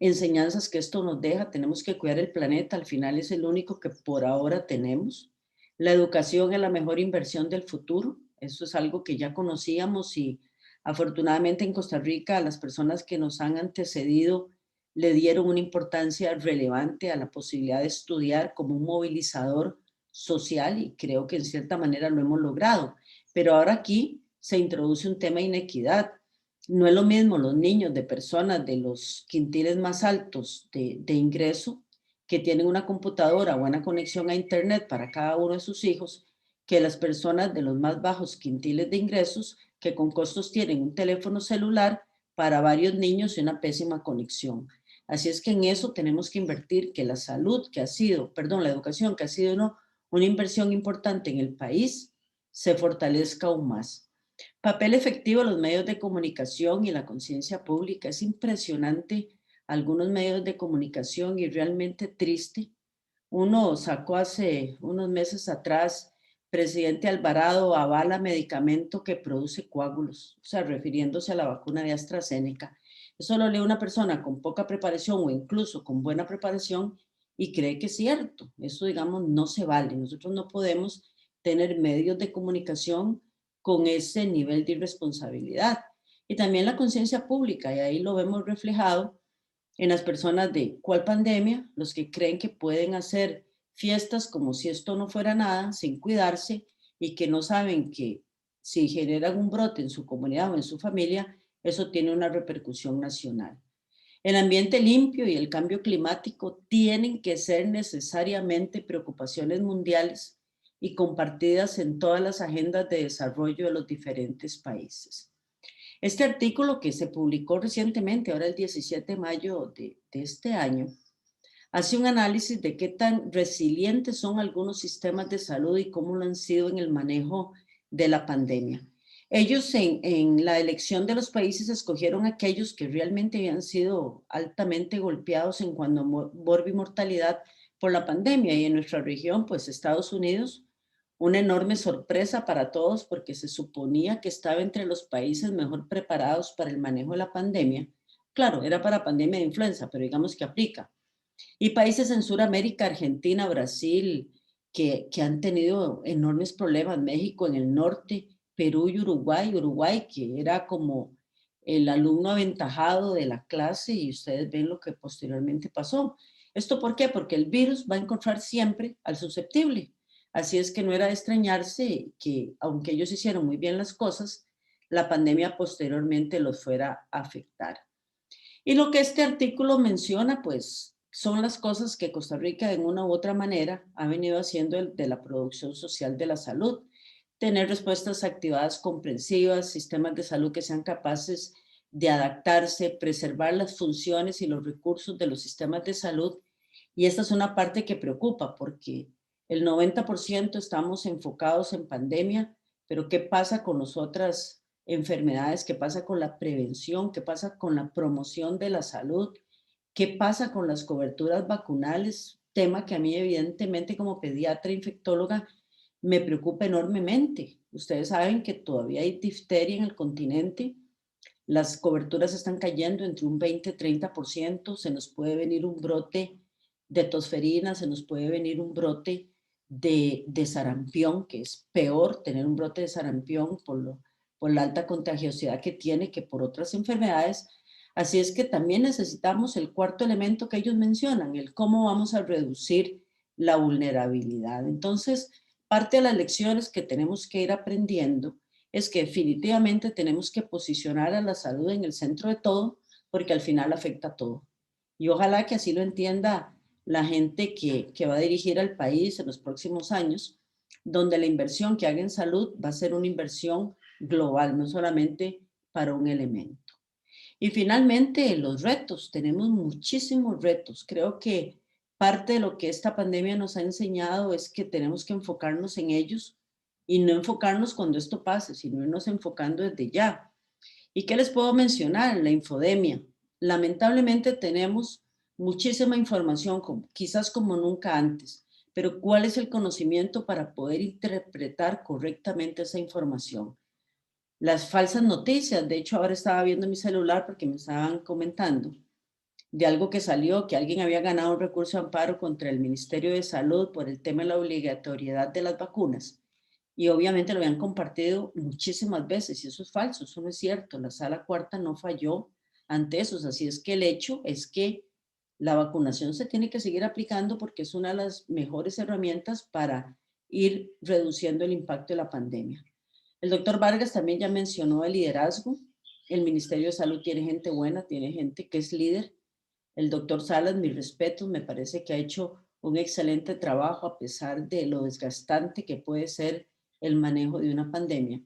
enseñanzas que esto nos deja. Tenemos que cuidar el planeta, al final es el único que por ahora tenemos. La educación es la mejor inversión del futuro. Eso es algo que ya conocíamos y afortunadamente en Costa Rica las personas que nos han antecedido le dieron una importancia relevante a la posibilidad de estudiar como un movilizador social y creo que en cierta manera lo hemos logrado. Pero ahora aquí se introduce un tema de inequidad. No es lo mismo los niños de personas de los quintiles más altos de ingreso que tienen una computadora, buena conexión a internet para cada uno de sus hijos, que las personas de los más bajos quintiles de ingresos que con costos tienen un teléfono celular para varios niños y una pésima conexión. Así es que en eso tenemos que invertir, que la salud que ha sido, perdón, la educación que ha sido una inversión importante en el país, se fortalezca aún más. Papel efectivo de los medios de comunicación y la conciencia pública. Es impresionante algunos medios de comunicación y realmente triste. Uno sacó hace unos meses atrás, presidente Alvarado avala medicamento que produce coágulos, o sea, refiriéndose a la vacuna de AstraZeneca. Eso lo lee una persona con poca preparación o incluso con buena preparación y cree que es cierto. Eso, digamos, no se vale. Nosotros no podemos tener medios de comunicación con ese nivel de irresponsabilidad. Y también la conciencia pública, y ahí lo vemos reflejado en las personas de ¿cuál pandemia? Los que creen que pueden hacer fiestas como si esto no fuera nada, sin cuidarse, y que no saben que si generan un brote en su comunidad o en su familia, eso tiene una repercusión nacional. El ambiente limpio y el cambio climático tienen que ser necesariamente preocupaciones mundiales y compartidas en todas las agendas de desarrollo de los diferentes países. Este artículo que se publicó recientemente, ahora el 17 de mayo de este año, hace un análisis de qué tan resilientes son algunos sistemas de salud y cómo lo han sido en el manejo de la pandemia. Ellos en la elección de los países escogieron aquellos que realmente habían sido altamente golpeados en cuanto a morbimortalidad por la pandemia y en nuestra región, pues Estados Unidos, una enorme sorpresa para todos porque se suponía que estaba entre los países mejor preparados para el manejo de la pandemia. Claro, era para pandemia de influenza, pero digamos que aplica. Y países en Sudamérica, Argentina, Brasil, que han tenido enormes problemas, México en el norte, Perú y Uruguay, que era como el alumno aventajado de la clase y ustedes ven lo que posteriormente pasó. ¿Esto por qué? Porque el virus va a encontrar siempre al susceptible. Así es que no era de extrañarse que, aunque ellos hicieron muy bien las cosas, la pandemia posteriormente los fuera a afectar. Y lo que este artículo menciona, pues, son las cosas que Costa Rica en una u otra manera ha venido haciendo de la producción social de la salud. Tener respuestas activadas comprensivas, sistemas de salud que sean capaces de adaptarse, preservar las funciones y los recursos de los sistemas de salud. Y esta es una parte que preocupa porque el 90% estamos enfocados en pandemia, pero ¿qué pasa con las otras enfermedades? ¿Qué pasa con la prevención? ¿Qué pasa con la promoción de la salud? ¿Qué pasa con las coberturas vacunales? Tema que a mí evidentemente como pediatra infectóloga me preocupa enormemente. Ustedes saben que todavía hay difteria en el continente. Las coberturas están cayendo entre un 20-30%. Se nos puede venir un brote de tosferina, se nos puede venir un brote de sarampión, que es peor tener un brote de sarampión por la alta contagiosidad que tiene que por otras enfermedades. Así es que también necesitamos el cuarto elemento que ellos mencionan, el cómo vamos a reducir la vulnerabilidad. Entonces, parte de las lecciones que tenemos que ir aprendiendo es que definitivamente tenemos que posicionar a la salud en el centro de todo, porque al final afecta a todo. Y ojalá que así lo entienda la gente que va a dirigir al país en los próximos años, donde la inversión que haga en salud va a ser una inversión global, no solamente para un elemento. Y finalmente, los retos. Tenemos muchísimos retos. Creo que parte de lo que esta pandemia nos ha enseñado es que tenemos que enfocarnos en ellos y no enfocarnos cuando esto pase, sino irnos enfocando desde ya. ¿Y qué les puedo mencionar? La infodemia. Lamentablemente tenemos muchísima información, quizás como nunca antes, pero ¿cuál es el conocimiento para poder interpretar correctamente esa información? Las falsas noticias, de hecho ahora estaba viendo mi celular porque me estaban comentando de algo que salió, que alguien había ganado un recurso de amparo contra el Ministerio de Salud por el tema de la obligatoriedad de las vacunas. Y obviamente lo habían compartido muchísimas veces y eso es falso, eso no es cierto. La sala cuarta no falló ante eso. Así es que el hecho es que la vacunación se tiene que seguir aplicando porque es una de las mejores herramientas para ir reduciendo el impacto de la pandemia. El doctor Vargas también ya mencionó el liderazgo. El Ministerio de Salud tiene gente buena, tiene gente que es líder. El doctor Salas, mis respetos, me parece que ha hecho un excelente trabajo a pesar de lo desgastante que puede ser el manejo de una pandemia.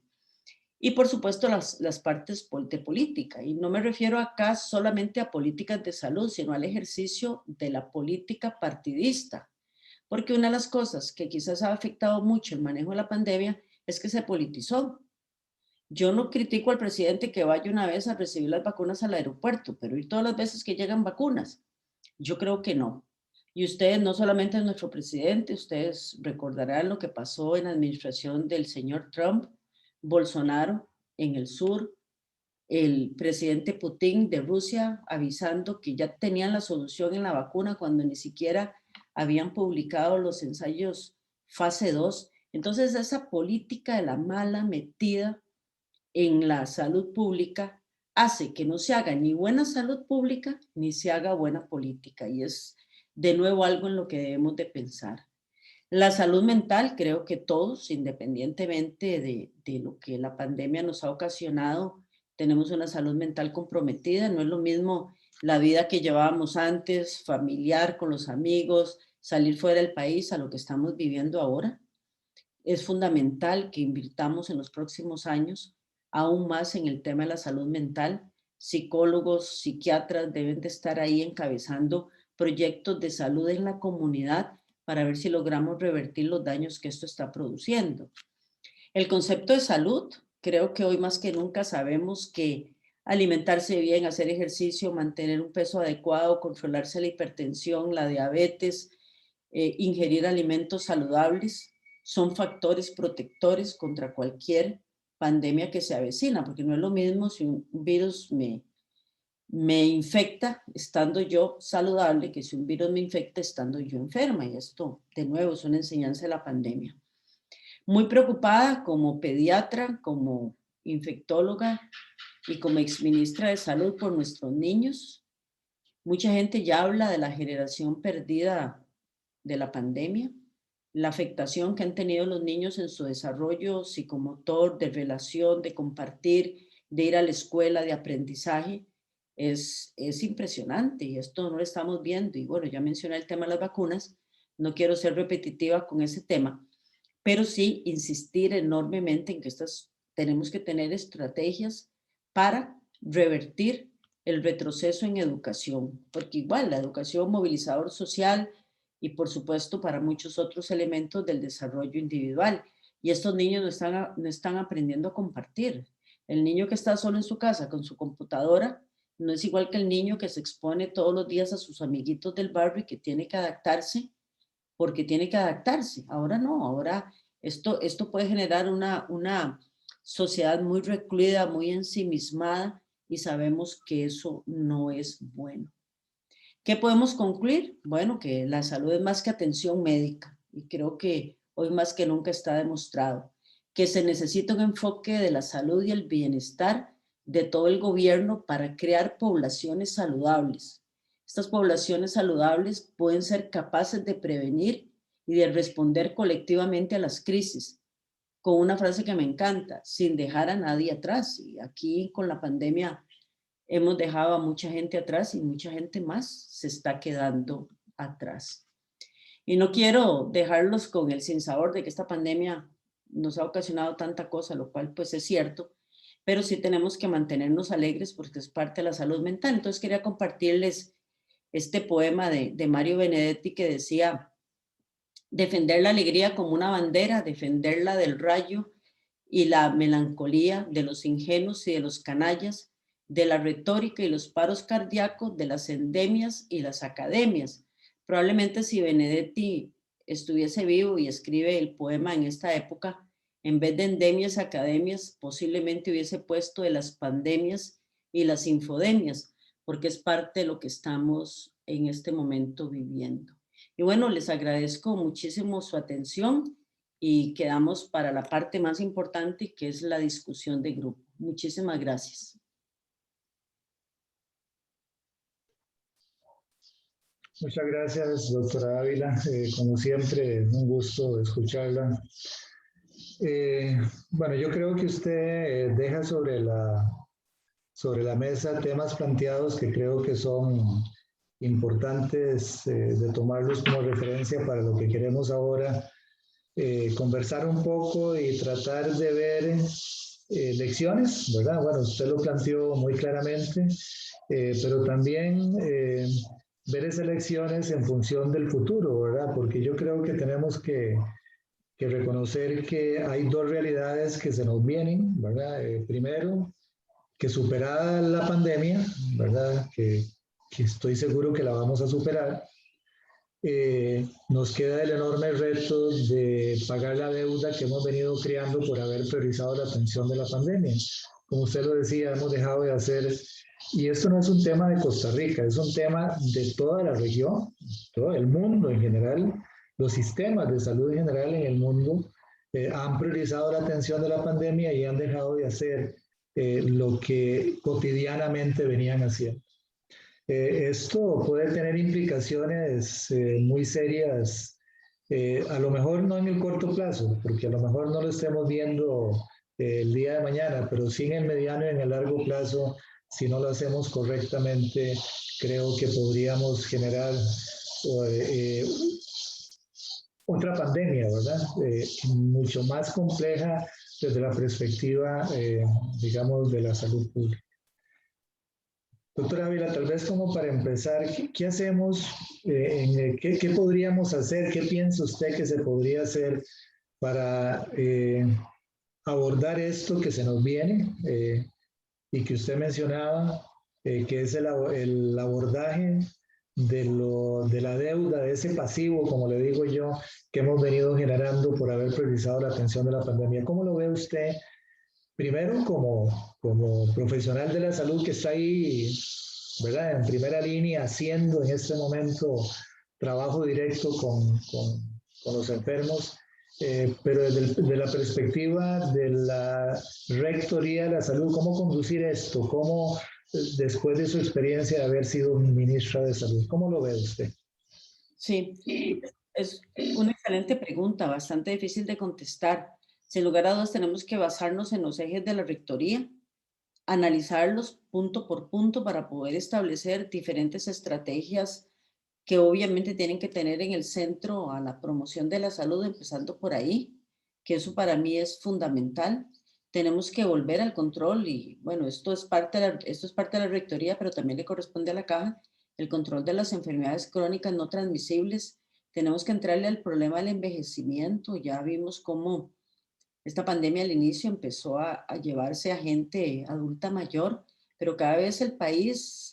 Y por supuesto las partes de política. Y no me refiero acá solamente a políticas de salud, sino al ejercicio de la política partidista. Porque una de las cosas que quizás ha afectado mucho el manejo de la pandemia es que se politizó. Yo no critico al presidente que vaya una vez a recibir las vacunas al aeropuerto, pero ir todas las veces que llegan vacunas. Yo creo que no. Y ustedes, no solamente es nuestro presidente, ustedes recordarán lo que pasó en la administración del señor Trump, Bolsonaro en el sur, el presidente Putin de Rusia avisando que ya tenían la solución en la vacuna cuando ni siquiera habían publicado los ensayos fase 2. Entonces esa política de la mala metida en la salud pública hace que no se haga ni buena salud pública ni se haga buena política y es de nuevo algo en lo que debemos de pensar. La salud mental, creo que todos, independientemente de lo que la pandemia nos ha ocasionado, tenemos una salud mental comprometida. No es lo mismo la vida que llevábamos antes, familiar, con los amigos, salir fuera del país, a lo que estamos viviendo ahora. Es fundamental que invirtamos en los próximos años aún más en el tema de la salud mental. Psicólogos, psiquiatras deben de estar ahí encabezando proyectos de salud en la comunidad para ver si logramos revertir los daños que esto está produciendo. El concepto de salud, creo que hoy más que nunca sabemos que alimentarse bien, hacer ejercicio, mantener un peso adecuado, controlarse la hipertensión, la diabetes, ingerir alimentos saludables, son factores protectores contra cualquier pandemia que se avecina, porque no es lo mismo si un virus me infecta estando yo saludable que si un virus me infecta estando yo enferma. Y esto, de nuevo, es una enseñanza de la pandemia. Muy preocupada como pediatra, como infectóloga y como exministra de salud por nuestros niños. Mucha gente ya habla de la generación perdida de la pandemia, la afectación que han tenido los niños en su desarrollo psicomotor, de relación, de compartir, de ir a la escuela, de aprendizaje. Es impresionante y esto no lo estamos viendo. Y bueno, ya mencioné el tema de las vacunas, no quiero ser repetitiva con ese tema, pero sí insistir enormemente en que tenemos que tener estrategias para revertir el retroceso en educación, porque igual la educación, movilizador social y por supuesto para muchos otros elementos del desarrollo individual. Y estos niños no están aprendiendo a compartir. El niño que está solo en su casa con su computadora no es igual que el niño que se expone todos los días a sus amiguitos del barrio y que tiene que adaptarse porque tiene que adaptarse. Ahora no, ahora esto puede generar una sociedad muy recluida, muy ensimismada y sabemos que eso no es bueno. ¿Qué podemos concluir? Bueno, que la salud es más que atención médica y creo que hoy más que nunca está demostrado que se necesita un enfoque de la salud y el bienestar de todo el gobierno para crear poblaciones saludables. Estas poblaciones saludables pueden ser capaces de prevenir y de responder colectivamente a las crisis, con una frase que me encanta, sin dejar a nadie atrás. Y aquí con la pandemia hemos dejado a mucha gente atrás y mucha gente más se está quedando atrás. Y no quiero dejarlos con el sinsabor de que esta pandemia nos ha ocasionado tanta cosa, lo cual pues es cierto, pero sí tenemos que mantenernos alegres porque es parte de la salud mental. Entonces quería compartirles este poema de Mario Benedetti que decía: defender la alegría como una bandera, defenderla del rayo y la melancolía, de los ingenuos y de los canallas, de la retórica y los paros cardíacos, de las endemias y las academias. Probablemente si Benedetti estuviese vivo y escribe el poema en esta época, en vez de endemias, academias, posiblemente hubiese puesto de las pandemias y las infodemias, porque es parte de lo que estamos en este momento viviendo. Y bueno, les agradezco muchísimo su atención y quedamos para la parte más importante, que es la discusión de grupo. Muchísimas gracias. Muchas gracias, doctora Ávila. Como siempre, un gusto escucharla. Bueno, yo creo que usted deja sobre la mesa temas planteados que creo que son importantes de tomarlos como referencia para lo que queremos ahora, conversar un poco y tratar de ver lecciones, ¿verdad? Bueno, usted lo planteó muy claramente, pero también ver esas lecciones en función del futuro, ¿verdad? Porque yo creo que tenemos que reconocer que hay dos realidades que se nos vienen, ¿verdad? Primero, que superada la pandemia, ¿verdad? Que estoy seguro que la vamos a superar, nos queda el enorme reto de pagar la deuda que hemos venido creando por haber priorizado la atención de la pandemia. Como usted lo decía, hemos dejado de hacer, y esto no es un tema de Costa Rica, es un tema de toda la región, todo el mundo en general, los sistemas de salud en general en el mundo han priorizado la atención de la pandemia y han dejado de hacer lo que cotidianamente venían haciendo. Esto puede tener implicaciones muy serias, a lo mejor no en el corto plazo, porque a lo mejor no lo estemos viendo el día de mañana, pero sí en el mediano y en el largo plazo, si no lo hacemos correctamente, creo que podríamos generar eh, otra pandemia, ¿verdad? Mucho más compleja desde la perspectiva, digamos, de la salud pública. Doctora Ávila, tal vez como para empezar, ¿qué hacemos? ¿Qué podríamos hacer? ¿Qué piensa usted que se podría hacer para abordar esto que se nos viene y que usted mencionaba, que es el abordaje de la deuda, de ese pasivo, como le digo yo, que hemos venido generando por haber priorizado la atención de la pandemia? ¿Cómo lo ve usted? Primero, como profesional de la salud que está ahí, ¿verdad? En primera línea, haciendo en este momento trabajo directo con los enfermos, pero desde la perspectiva de la Rectoría de la Salud, ¿cómo conducir esto? ¿Cómo, después de su experiencia de haber sido ministra de Salud, cómo lo ve usted? Sí, es una excelente pregunta, bastante difícil de contestar. Sin lugar a dudas, tenemos que basarnos en los ejes de la rectoría, analizarlos punto por punto para poder establecer diferentes estrategias que obviamente tienen que tener en el centro a la promoción de la salud, empezando por ahí, que eso para mí es fundamental. Tenemos que volver al control y bueno, esto es parte de la rectoría, pero también le corresponde a la caja, el control de las enfermedades crónicas no transmisibles. Tenemos que entrarle al problema del envejecimiento. Ya vimos cómo esta pandemia al inicio empezó a llevarse a gente adulta mayor, pero cada vez el país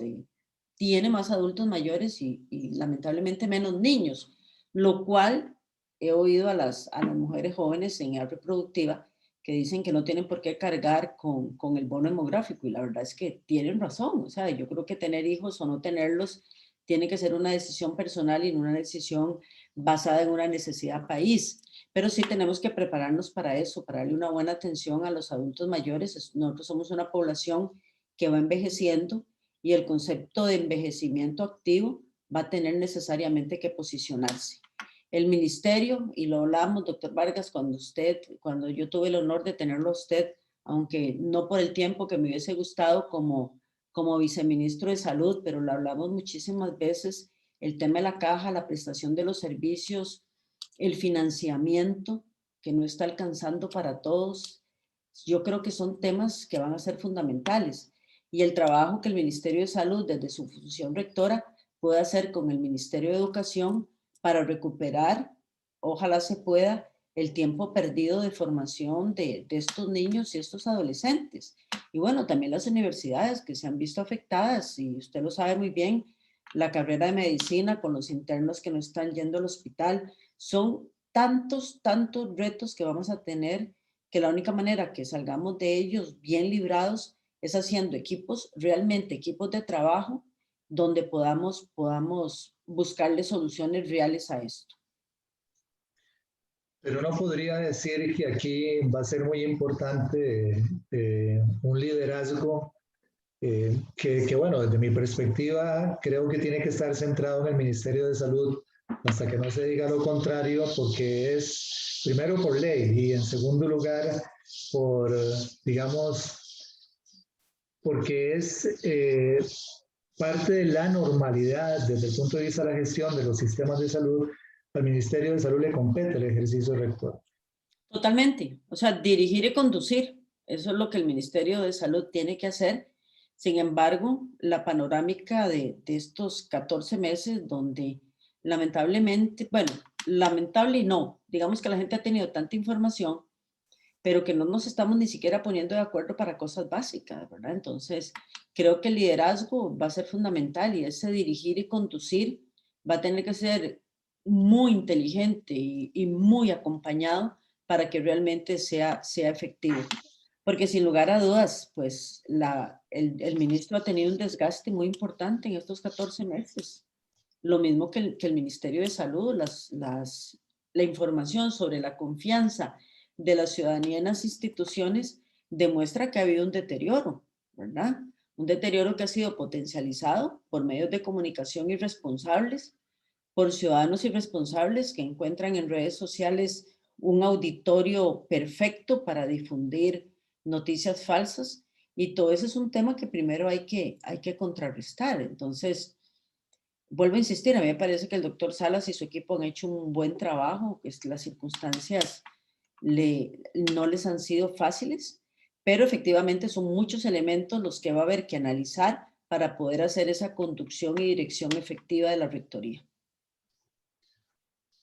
tiene más adultos mayores y lamentablemente menos niños, lo cual he oído a las mujeres jóvenes en edad reproductiva que dicen que no tienen por qué cargar con el bono demográfico, y la verdad es que tienen razón. O sea, yo creo que tener hijos o no tenerlos tiene que ser una decisión personal y no una decisión basada en una necesidad país. Pero sí tenemos que prepararnos para eso, para darle una buena atención a los adultos mayores. Nosotros somos una población que va envejeciendo y el concepto de envejecimiento activo va a tener necesariamente que posicionarse. El ministerio, y lo hablamos, doctor Vargas, cuando yo tuve el honor de tenerlo a usted, aunque no por el tiempo que me hubiese gustado como viceministro de salud, pero lo hablamos muchísimas veces, el tema de la caja, la prestación de los servicios, el financiamiento que no está alcanzando para todos. Yo creo que son temas que van a ser fundamentales, y el trabajo que el Ministerio de Salud desde su función rectora puede hacer con el Ministerio de Educación para recuperar, ojalá se pueda, el tiempo perdido de formación de estos niños y estos adolescentes. Y bueno, también las universidades que se han visto afectadas, y usted lo sabe muy bien, la carrera de medicina con los internos que no están yendo al hospital. Son tantos retos que vamos a tener, que la única manera que salgamos de ellos bien librados es haciendo equipos, realmente equipos de trabajo, donde podamos buscarle soluciones reales a esto. Pero uno podría decir que aquí va a ser muy importante un liderazgo que, bueno, desde mi perspectiva, creo que tiene que estar centrado en el Ministerio de Salud hasta que no se diga lo contrario, porque es, primero, por ley y en segundo lugar, por, digamos, porque es parte de la normalidad desde el punto de vista de la gestión de los sistemas de salud. Al Ministerio de Salud le compete el ejercicio rector. Totalmente. O sea, dirigir y conducir. Eso es lo que el Ministerio de Salud tiene que hacer. Sin embargo, la panorámica de estos 14 meses donde lamentablemente, bueno, lamentable y no, digamos que la gente ha tenido tanta información, pero que no nos estamos ni siquiera poniendo de acuerdo para cosas básicas, ¿verdad? Entonces, creo que el liderazgo va a ser fundamental y ese dirigir y conducir va a tener que ser muy inteligente y muy acompañado para que realmente sea efectivo. Porque sin lugar a dudas, pues el ministro ha tenido un desgaste muy importante en estos 14 meses. Lo mismo que el Ministerio de Salud, la información sobre la confianza de la ciudadanía en las instituciones demuestra que ha habido un deterioro, ¿verdad? Un deterioro que ha sido potencializado por medios de comunicación irresponsables, por ciudadanos irresponsables que encuentran en redes sociales un auditorio perfecto para difundir noticias falsas, y todo eso es un tema que primero hay que contrarrestar. Entonces, vuelvo a insistir, a mí me parece que el doctor Salas y su equipo han hecho un buen trabajo, que las circunstancias no les han sido fáciles, pero efectivamente son muchos elementos los que va a haber que analizar para poder hacer esa conducción y dirección efectiva de la rectoría.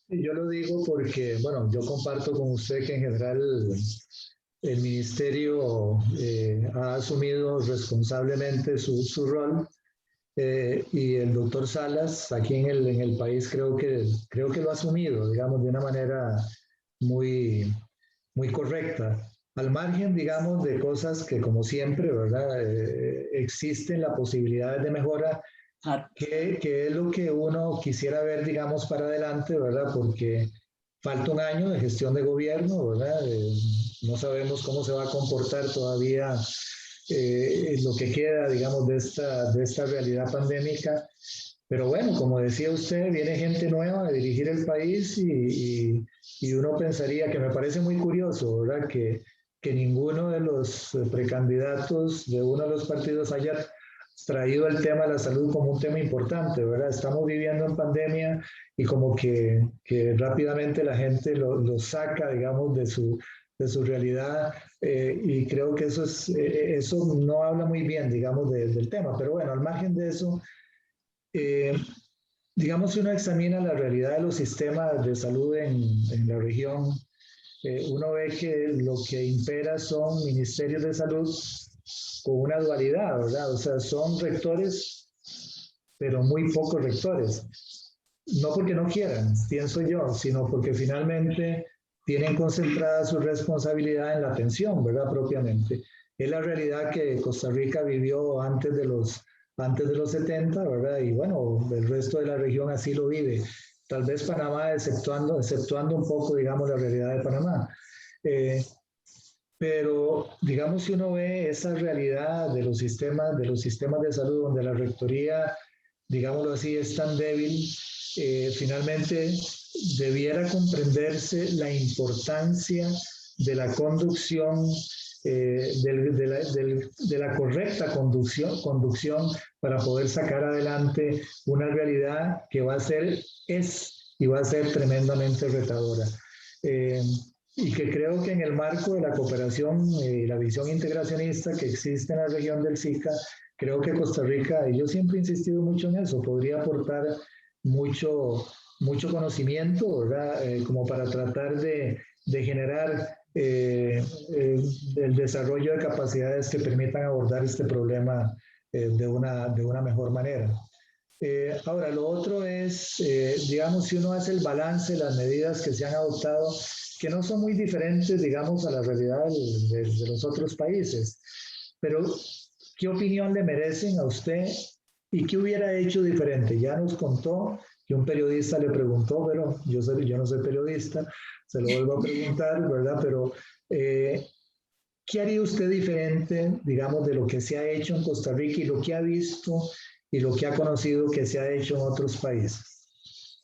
Yo lo digo porque, bueno, yo comparto con usted que en general el ministerio ha asumido responsablemente su rol y el doctor Salas aquí en el país creo que lo ha asumido, digamos, de una manera muy, muy correcta. Al margen, digamos, de cosas que como siempre, ¿verdad? Existen las posibilidades de mejora, que es lo que uno quisiera ver, digamos, para adelante, ¿verdad? Porque falta un año de gestión de gobierno, ¿verdad? No sabemos cómo se va a comportar todavía lo que queda, digamos, de esta realidad pandémica. Pero bueno, como decía usted, viene gente nueva a dirigir el país y uno pensaría que me parece muy curioso, ¿verdad? Que ninguno de los precandidatos de uno de los partidos haya traído el tema de la salud como un tema importante, ¿verdad? Estamos viviendo en pandemia y como que rápidamente la gente lo saca, digamos, de su realidad y creo que eso no habla muy bien, digamos, del tema. Pero bueno, al margen de eso, digamos, si uno examina la realidad de los sistemas de salud en la región, uno ve que lo que impera son ministerios de salud con una dualidad, ¿verdad? O sea, son rectores, pero muy pocos rectores. No porque no quieran, pienso yo, sino porque finalmente tienen concentrada su responsabilidad en la atención, ¿verdad? Propiamente. Es la realidad que Costa Rica vivió antes de los 70, ¿verdad? Y bueno, el resto de la región así lo vive. Tal vez Panamá, exceptuando un poco, digamos, la realidad de Panamá. Pero, digamos, si uno ve esa realidad de los sistemas de salud donde la rectoría, digámoslo así, es tan débil, finalmente debiera comprenderse la importancia de la conducción, de la correcta conducción para poder sacar adelante una realidad que va a ser tremendamente retadora. Y que creo que en el marco de la cooperación y la visión integracionista que existe en la región del SICA, creo que Costa Rica, y yo siempre he insistido mucho en eso, podría aportar mucho conocimiento, ¿verdad? Como para tratar de generar el desarrollo de capacidades que permitan abordar este problema de una mejor manera. Ahora, lo otro es, digamos, si uno hace el balance, las medidas que se han adoptado, que no son muy diferentes, digamos, a la realidad de los otros países, pero ¿qué opinión le merecen a usted y qué hubiera hecho diferente? Ya nos contó que un periodista le preguntó, pero yo no soy periodista, se lo vuelvo a preguntar, ¿verdad? Pero, ¿qué haría usted diferente, digamos, de lo que se ha hecho en Costa Rica y lo que ha visto y lo que ha conocido que se ha hecho en otros países?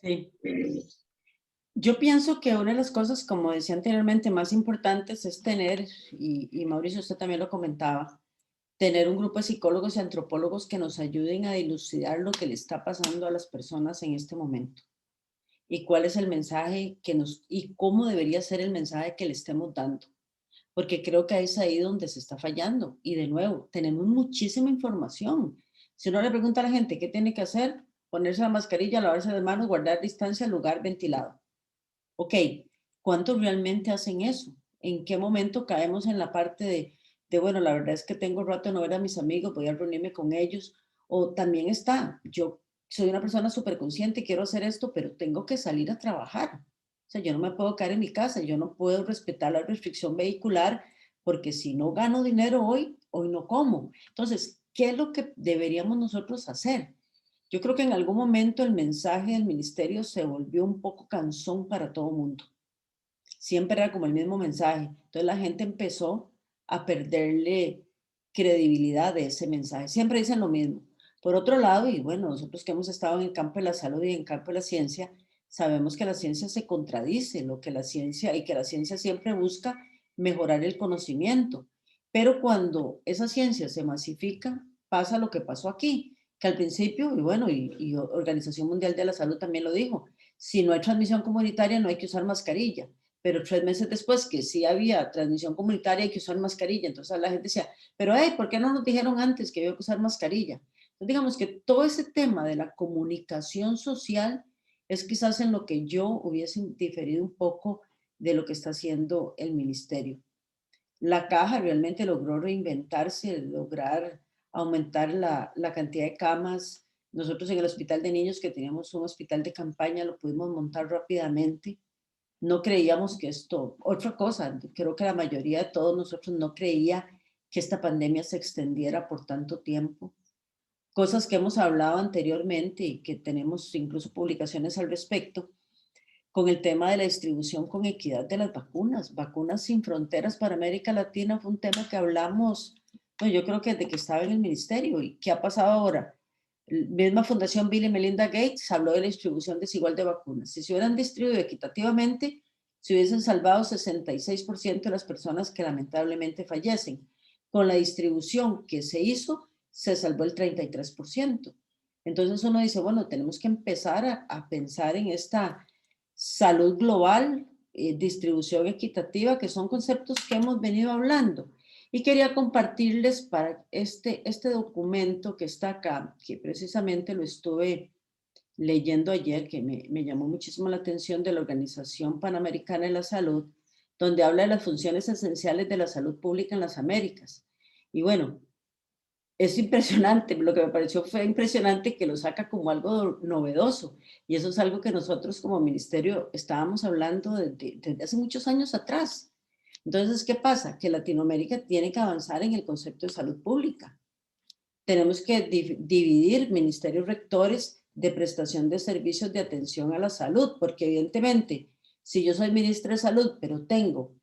Sí. Yo pienso que una de las cosas, como decía anteriormente, más importantes es tener, y Mauricio, usted también lo comentaba, tener un grupo de psicólogos y antropólogos que nos ayuden a dilucidar lo que le está pasando a las personas en este momento y cuál es el mensaje y cómo debería ser el mensaje que le estemos dando. Porque creo que es ahí donde se está fallando. Y de nuevo, tenemos muchísima información. Si uno le pregunta a la gente qué tiene que hacer, ponerse la mascarilla, lavarse las manos, guardar distancia, lugar ventilado. Ok, ¿cuántos realmente hacen eso? ¿En qué momento caemos en la parte bueno, la verdad es que tengo rato de no ver a mis amigos, voy a reunirme con ellos? O también está, yo soy una persona súper consciente, quiero hacer esto, pero tengo que salir a trabajar. O sea, yo no me puedo quedar en mi casa, yo no puedo respetar la restricción vehicular porque si no gano dinero hoy, hoy no como. Entonces, ¿qué es lo que deberíamos nosotros hacer? Yo creo que en algún momento el mensaje del ministerio se volvió un poco cansón para todo el mundo. Siempre era como el mismo mensaje. Entonces la gente empezó a perderle credibilidad de ese mensaje. Siempre dicen lo mismo. Por otro lado, y bueno, nosotros que hemos estado en el campo de la salud y en el campo de la ciencia, sabemos que la ciencia se contradice, lo que la ciencia y que la ciencia siempre busca mejorar el conocimiento. Pero cuando esa ciencia se masifica, pasa lo que pasó aquí, que al principio, y bueno, y Organización Mundial de la Salud también lo dijo, si no hay transmisión comunitaria no hay que usar mascarilla, pero 3 meses después que sí había transmisión comunitaria hay que usar mascarilla, entonces la gente decía, pero hey, ¿por qué no nos dijeron antes que había que usar mascarilla? Entonces digamos que todo ese tema de la comunicación social es quizás en lo que yo hubiese diferido un poco de lo que está haciendo el ministerio. La caja realmente logró reinventarse, lograr aumentar la cantidad de camas. Nosotros en el hospital de niños, que teníamos un hospital de campaña, lo pudimos montar rápidamente. No creíamos que otra cosa, creo que la mayoría de todos nosotros no creía que esta pandemia se extendiera por tanto tiempo. Cosas que hemos hablado anteriormente y que tenemos incluso publicaciones al respecto, con el tema de la distribución con equidad de las vacunas. Vacunas sin fronteras para América Latina fue un tema que hablamos, bueno, yo creo que desde que estaba en el ministerio. ¿Y qué ha pasado ahora? La misma Fundación Bill y Melinda Gates habló de la distribución desigual de vacunas. Si se hubieran distribuido equitativamente, se hubiesen salvado 66% de las personas que lamentablemente fallecen. Con la distribución que se hizo, se salvó el 33%. Entonces uno dice, bueno, tenemos que empezar a pensar en esta salud global, distribución equitativa, que son conceptos que hemos venido hablando. Y quería compartirles para este documento que está acá, que precisamente lo estuve leyendo ayer, que me llamó muchísimo la atención, de la Organización Panamericana de la Salud, donde habla de las funciones esenciales de la salud pública en las Américas. Y bueno, es impresionante, lo que me pareció fue impresionante que lo saca como algo novedoso, y eso es algo que nosotros como ministerio estábamos hablando desde hace muchos años atrás. Entonces, ¿qué pasa? Que Latinoamérica tiene que avanzar en el concepto de salud pública. Tenemos que dividir ministerios rectores de prestación de servicios de atención a la salud, porque evidentemente, si yo soy ministra de salud, pero tengo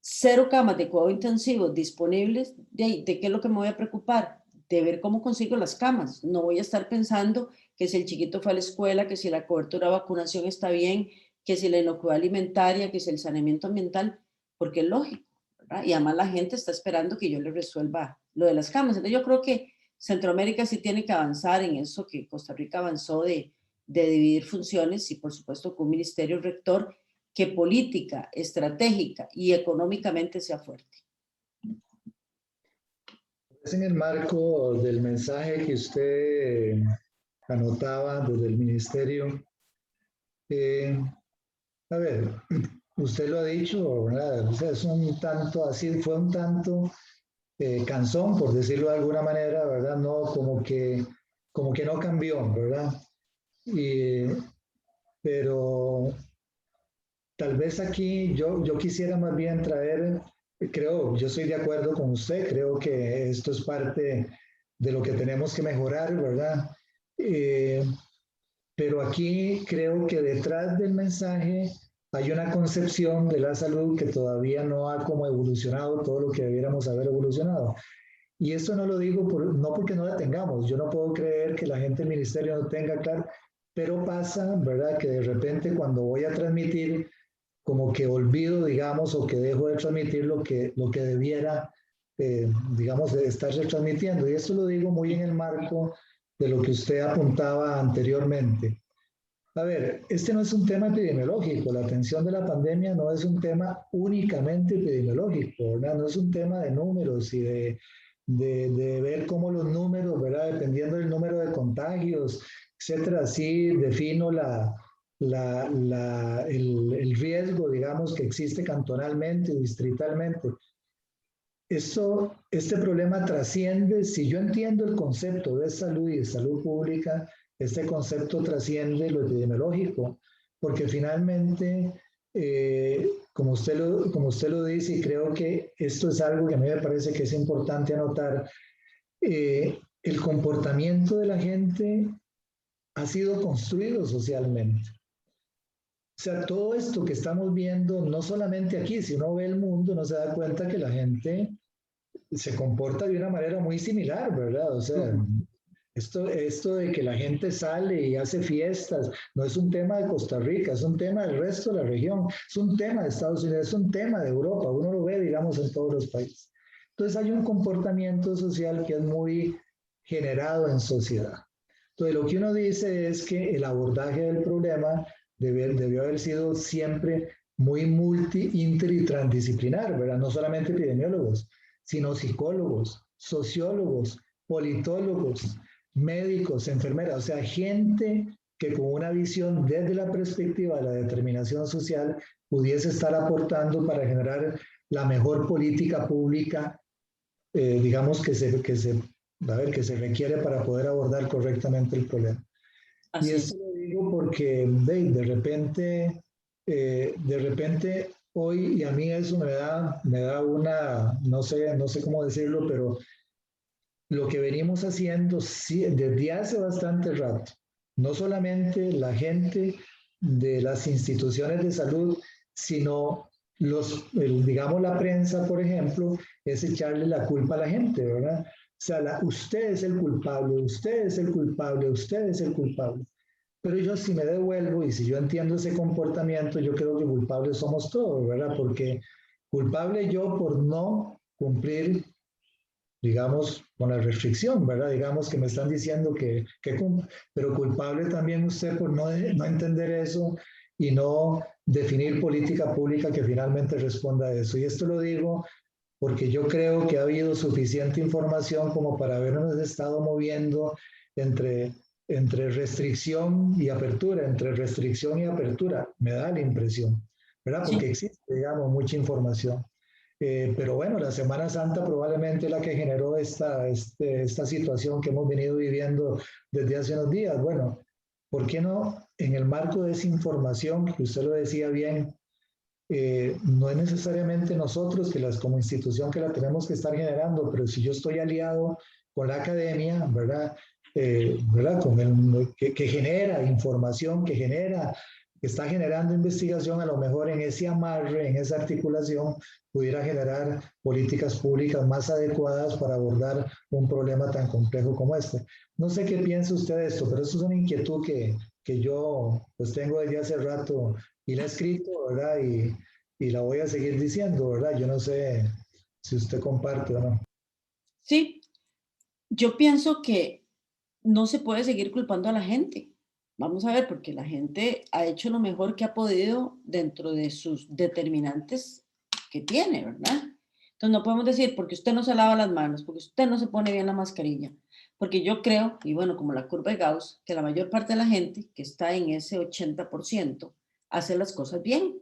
0 camas de cuidado intensivo disponibles, ¿de qué es lo que me voy a preocupar? De ver cómo consigo las camas. No voy a estar pensando que si el chiquito fue a la escuela, que si la cobertura de vacunación está bien, que si la inocuidad alimentaria, que si el saneamiento ambiental, porque es lógico, ¿verdad? Y además la gente está esperando que yo le resuelva lo de las camas. Entonces yo creo que Centroamérica sí tiene que avanzar en eso que Costa Rica avanzó de dividir funciones, y por supuesto con un ministerio rector que política, estratégica y económicamente sea fuerte. Es en el marco del mensaje que usted anotaba desde el ministerio. A ver, usted lo ha dicho, ¿verdad? O sea, es un tanto así, fue un tanto cansón, por decirlo de alguna manera, ¿verdad? No, como que no cambió, ¿verdad? Pero tal vez aquí yo quisiera más bien traer yo estoy de acuerdo con usted, creo que esto es parte de lo que tenemos que mejorar, ¿verdad? Eh, pero aquí creo que detrás del mensaje hay una concepción de la salud que todavía no ha como evolucionado todo lo que debiéramos haber evolucionado. Y esto no lo digo no porque no la tengamos, yo no puedo creer que la gente del ministerio no tenga claro, pero pasa, ¿verdad? Que de repente cuando voy a transmitir, como que olvido, digamos, o que dejo de transmitir lo que debiera, digamos, de estarse transmitiendo. Y esto lo digo muy en el marco de lo que usted apuntaba anteriormente. A ver, este no es un tema epidemiológico, la atención de la pandemia no es un tema únicamente epidemiológico, ¿verdad? No es un tema de números y de ver cómo los números, ¿verdad? Dependiendo del número de contagios, etcétera, así defino el riesgo, digamos, que existe cantonalmente o distritalmente. Este problema trasciende, si yo entiendo el concepto de salud y de salud pública, este concepto trasciende lo epidemiológico, porque finalmente, como usted lo dice, y creo que esto es algo que a mí me parece que es importante anotar, el comportamiento de la gente ha sido construido socialmente. O sea, todo esto que estamos viendo, no solamente aquí, si uno ve el mundo, no se da cuenta que la gente se comporta de una manera muy similar, ¿verdad? O sea, esto de que la gente sale y hace fiestas, no es un tema de Costa Rica, es un tema del resto de la región, es un tema de Estados Unidos, es un tema de Europa, uno lo ve, digamos, en todos los países. Entonces hay un comportamiento social que es muy generado en sociedad. Entonces lo que uno dice es que el abordaje del problema debió haber sido siempre muy multi, inter y transdisciplinar, ¿verdad? No solamente epidemiólogos, sino psicólogos, sociólogos, politólogos, médicos, enfermeras, o sea, gente que con una visión desde la perspectiva de la determinación social pudiese estar aportando para generar la mejor política pública, digamos, que se requiere para poder abordar correctamente el problema. Así Y esto lo digo porque de repente hoy, y a mí eso me da una, no sé cómo decirlo, pero lo que venimos haciendo desde hace bastante rato, no solamente la gente de las instituciones de salud, sino digamos la prensa, por ejemplo, es echarle la culpa a la gente, ¿verdad? O sea, usted es el culpable, usted es el culpable, usted es el culpable. Pero yo si me devuelvo y si yo entiendo ese comportamiento, yo creo que culpables somos todos, ¿verdad? Porque culpable yo por no cumplir, digamos, con la restricción, ¿verdad? Digamos que me están diciendo pero culpable también usted por no entender eso y no definir política pública que finalmente responda a eso. Y esto lo digo porque yo creo que ha habido suficiente información como para habernos estado moviendo entre, entre restricción y apertura, me da la impresión, ¿verdad? Porque existe, digamos, mucha información. Pero bueno, la Semana Santa probablemente es la que generó esta situación que hemos venido viviendo desde hace unos días. Bueno, ¿por qué no en el marco de esa información, que usted lo decía bien, no es necesariamente nosotros como institución que la tenemos que estar generando, pero si yo estoy aliado con la academia, ¿verdad? ¿Verdad? Que genera información, que está generando investigación, a lo mejor en ese amarre, en esa articulación, pudiera generar políticas públicas más adecuadas para abordar un problema tan complejo como este. No sé qué piensa usted de esto, pero esto es una inquietud que yo pues tengo desde hace rato y la he escrito, ¿verdad? Y la voy a seguir diciendo, ¿verdad? Yo no sé si usted comparte o no. Sí, yo pienso que no se puede seguir culpando a la gente. Vamos a ver, porque la gente ha hecho lo mejor que ha podido dentro de sus determinantes que tiene, ¿verdad? Entonces no podemos decir, porque usted no se lava las manos, porque usted no se pone bien la mascarilla, porque yo creo, y bueno, como la curva de Gauss, que la mayor parte de la gente que está en ese 80% hace las cosas bien,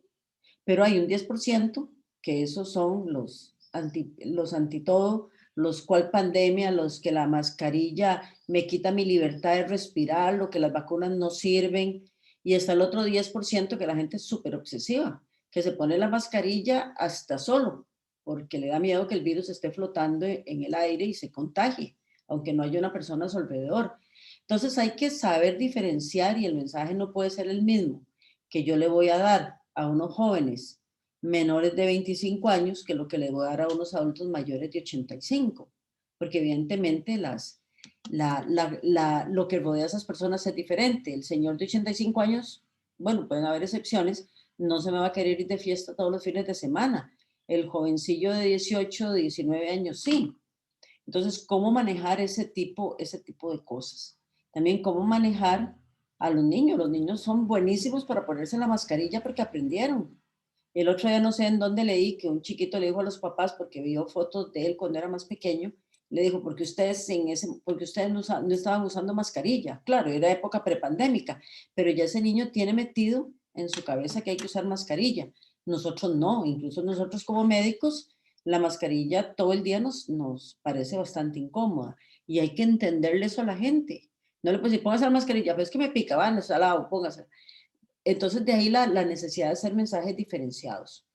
pero hay un 10% que esos son los anti todo, los cual pandemia, los que la mascarilla me quita mi libertad de respirar, lo que las vacunas no sirven, y está el otro 10% que la gente es súper obsesiva, que se pone la mascarilla hasta solo, porque le da miedo que el virus esté flotando en el aire y se contagie, aunque no haya una persona a su alrededor. Entonces hay que saber diferenciar y el mensaje no puede ser el mismo que yo le voy a dar a unos jóvenes menores de 25 años que lo que le voy a dar a unos adultos mayores de 85, porque evidentemente lo que rodea a esas personas es diferente. El señor de 85 años, bueno, pueden haber excepciones, no se me va a querer ir de fiesta todos los fines de semana. El jovencillo de 18, de 19 años, sí. Entonces, ¿cómo manejar ese tipo de cosas? También cómo manejar a los niños. Los niños son buenísimos para ponerse la mascarilla porque aprendieron. El otro día no sé en dónde leí que un chiquito le dijo a los papás, porque vio fotos de él cuando era más pequeño, le dijo, porque ustedes no estaban usando mascarilla. Claro, era época prepandémica, pero ya ese niño tiene metido en su cabeza que hay que usar mascarilla. Nosotros no, incluso nosotros como médicos, la mascarilla todo el día nos parece bastante incómoda y hay que entenderle eso a la gente. No le puedes decir, póngase la mascarilla, pero es que me pica, van, está al lado, póngase. Entonces, de ahí la necesidad de hacer mensajes diferenciados.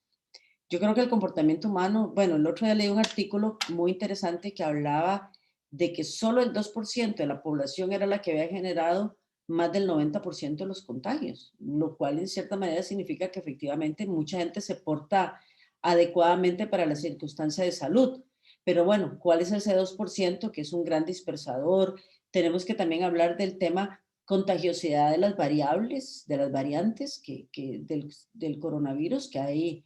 Yo creo que el comportamiento humano, bueno, el otro día leí un artículo muy interesante que hablaba de que solo el 2% de la población era la que había generado más del 90% de los contagios, lo cual en cierta manera significa que efectivamente mucha gente se porta adecuadamente para la circunstancia de salud. Pero bueno, ¿cuál es ese 2% que es un gran dispersador? Tenemos que también hablar del tema contagiosidad de las variables, de las variantes del coronavirus, que hay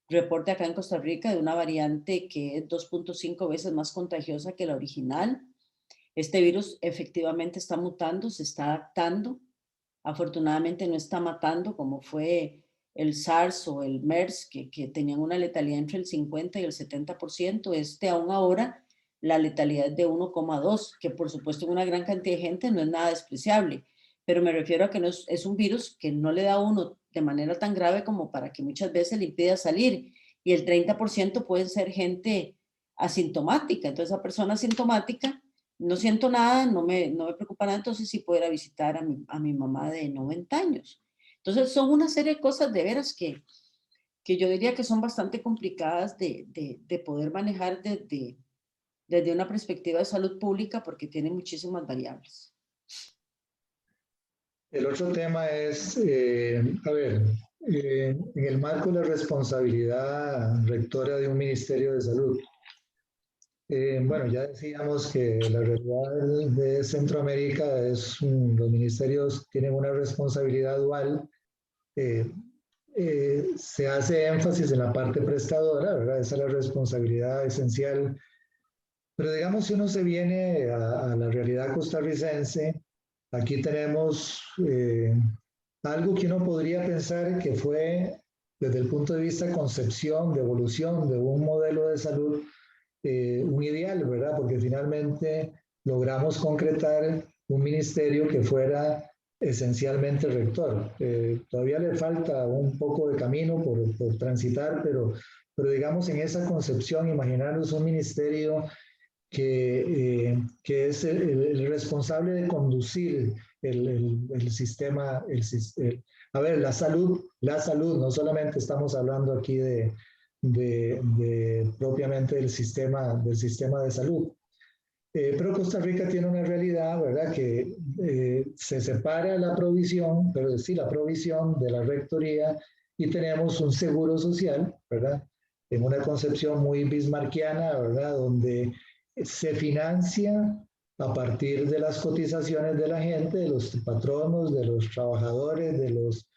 reporte acá en Costa Rica de una variante que es 2.5 veces más contagiosa que la original. Este virus efectivamente está mutando, se está adaptando. Afortunadamente no está matando como fue el SARS o el MERS, que tenían una letalidad entre el 50 y el 70%. Aún ahora, la letalidad es de 1,2, que por supuesto en una gran cantidad de gente no es nada despreciable, pero me refiero a que no es un virus que no le da a uno de manera tan grave como para que muchas veces le impida salir, y el 30% pueden ser gente asintomática. Entonces, esa persona asintomática, no siento nada, no me preocupa nada, entonces sí puedo ir a visitar a mi mamá de 90 años. Entonces, son una serie de cosas de veras que yo diría que son bastante complicadas de poder manejar desde una perspectiva de salud pública porque tiene muchísimas variables. El otro tema es, a ver, en el marco de la responsabilidad rectora de un Ministerio de Salud. Bueno, ya decíamos que la realidad de Centroamérica es, los ministerios tienen una responsabilidad dual. Se hace énfasis en la parte prestadora, ¿verdad? Esa es la responsabilidad esencial. Pero digamos, si uno se viene a la realidad costarricense, aquí tenemos algo que uno podría pensar que fue, desde el punto de vista de concepción, de evolución de un modelo de salud, un ideal, ¿verdad? Porque finalmente logramos concretar un ministerio que fuera esencialmente rector. Todavía le falta un poco de camino por transitar, pero digamos en esa concepción, imaginarnos un ministerio que es el responsable de conducir el sistema, a ver, la salud, no solamente estamos hablando aquí de propiamente del sistema de salud. Pero Costa Rica tiene una realidad, ¿verdad? Que se separa la provisión, pero sí, la provisión de la rectoría, y tenemos un seguro social, ¿verdad? En una concepción muy bismarckiana, ¿verdad? Donde se financia a partir de las cotizaciones de la gente, de los patronos, de los trabajadores, de los...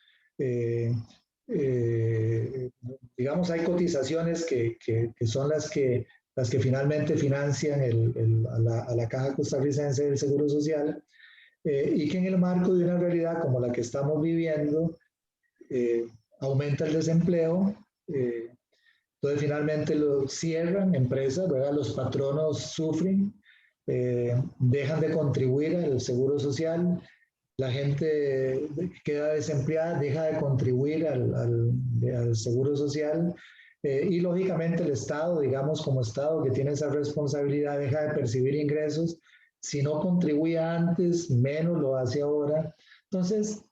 digamos, hay cotizaciones que son las que finalmente financian a la Caja Costarricense del Seguro Social, y que en el marco de una realidad como la que estamos viviendo, aumenta el desempleo, entonces finalmente lo cierran empresas, ¿verdad? Los patronos sufren, dejan de contribuir al Seguro Social, la gente queda desempleada, deja de contribuir al Seguro Social, y lógicamente el Estado, digamos como Estado que tiene esa responsabilidad, deja de percibir ingresos. Si no contribuía antes, menos lo hace ahora. Entonces,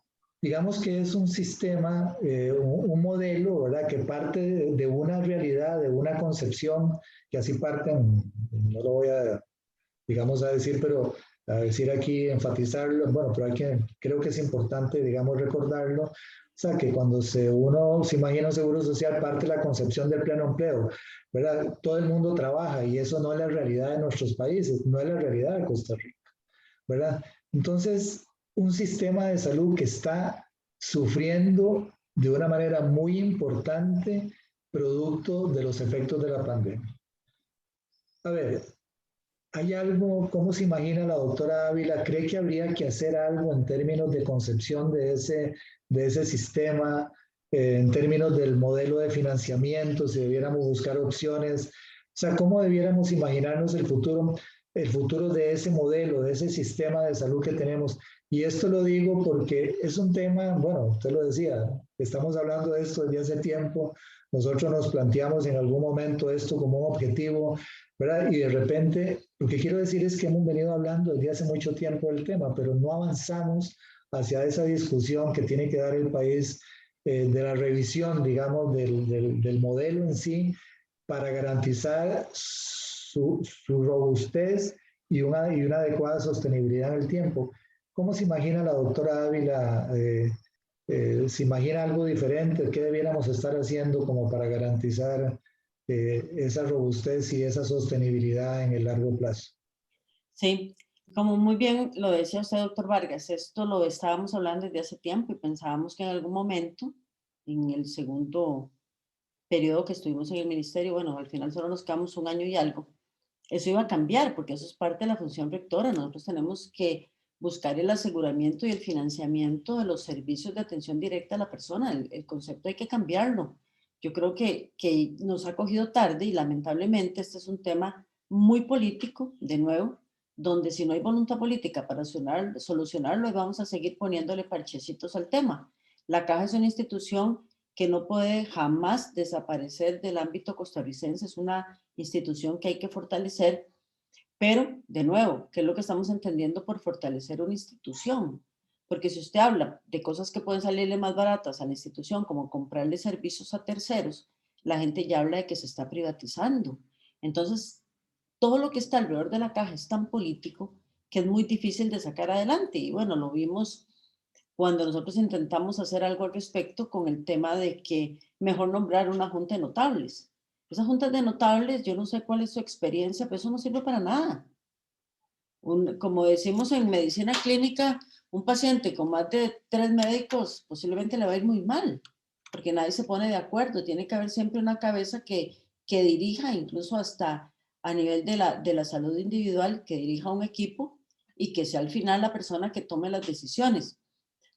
digamos que es un sistema, un modelo, ¿verdad? Que parte de una realidad, de una concepción, que así parten, no lo voy a, digamos, a decir, pero a decir aquí, enfatizarlo, bueno, pero hay que, creo que es importante, digamos, recordarlo, o sea, que cuando uno se imagina un seguro social, parte la concepción del pleno empleo, ¿verdad? Todo el mundo trabaja y eso no es la realidad de nuestros países, no es la realidad de Costa Rica, ¿verdad? Entonces, un sistema de salud que está sufriendo de una manera muy importante producto de los efectos de la pandemia. A ver, ¿hay algo, cómo se imagina la doctora Ávila? ¿Cree que habría que hacer algo en términos de concepción de ese sistema, en términos del modelo de financiamiento, si debiéramos buscar opciones? O sea, ¿cómo debiéramos imaginarnos el futuro de ese modelo, de ese sistema de salud que tenemos? Y esto lo digo porque es un tema, bueno, usted lo decía, estamos hablando de esto desde hace tiempo, nosotros nos planteamos en algún momento esto como un objetivo, ¿verdad? Y de repente, lo que quiero decir es que hemos venido hablando desde hace mucho tiempo del tema, pero no avanzamos hacia esa discusión que tiene que dar el país de la revisión, digamos, del modelo en sí para garantizar su robustez y una adecuada sostenibilidad en el tiempo. ¿Cómo se imagina la doctora Ávila? ¿Se imagina algo diferente? ¿Qué debiéramos estar haciendo como para garantizar esa robustez y esa sostenibilidad en el largo plazo? Sí, como muy bien lo decía usted, doctor Vargas, esto lo estábamos hablando desde hace tiempo y pensábamos que en algún momento, en el segundo periodo que estuvimos en el ministerio, bueno, al final solo nos quedamos un año y algo, eso iba a cambiar porque eso es parte de la función rectora. Nosotros tenemos que buscar el aseguramiento y el financiamiento de los servicios de atención directa a la persona. El concepto hay que cambiarlo. Yo creo que nos ha cogido tarde y lamentablemente este es un tema muy político, de nuevo, donde si no hay voluntad política para solucionarlo, vamos a seguir poniéndole parchecitos al tema. La Caja es una institución que no puede jamás desaparecer del ámbito costarricense, es una institución que hay que fortalecer, pero de nuevo, ¿qué es lo que estamos entendiendo por fortalecer una institución? Porque si usted habla de cosas que pueden salirle más baratas a la institución, como comprarle servicios a terceros, la gente ya habla de que se está privatizando. Entonces, todo lo que está alrededor de la caja es tan político que es muy difícil de sacar adelante. Y bueno, lo vimos cuando nosotros intentamos hacer algo al respecto con el tema de que mejor nombrar una junta de notables. Esas juntas de notables, yo no sé cuál es su experiencia, pero eso no sirve para nada. Como decimos en medicina clínica, un paciente con más de 3 médicos posiblemente le va a ir muy mal, porque nadie se pone de acuerdo. Tiene que haber siempre una cabeza que dirija, incluso hasta a nivel de la salud individual, que dirija un equipo y que sea al final la persona que tome las decisiones.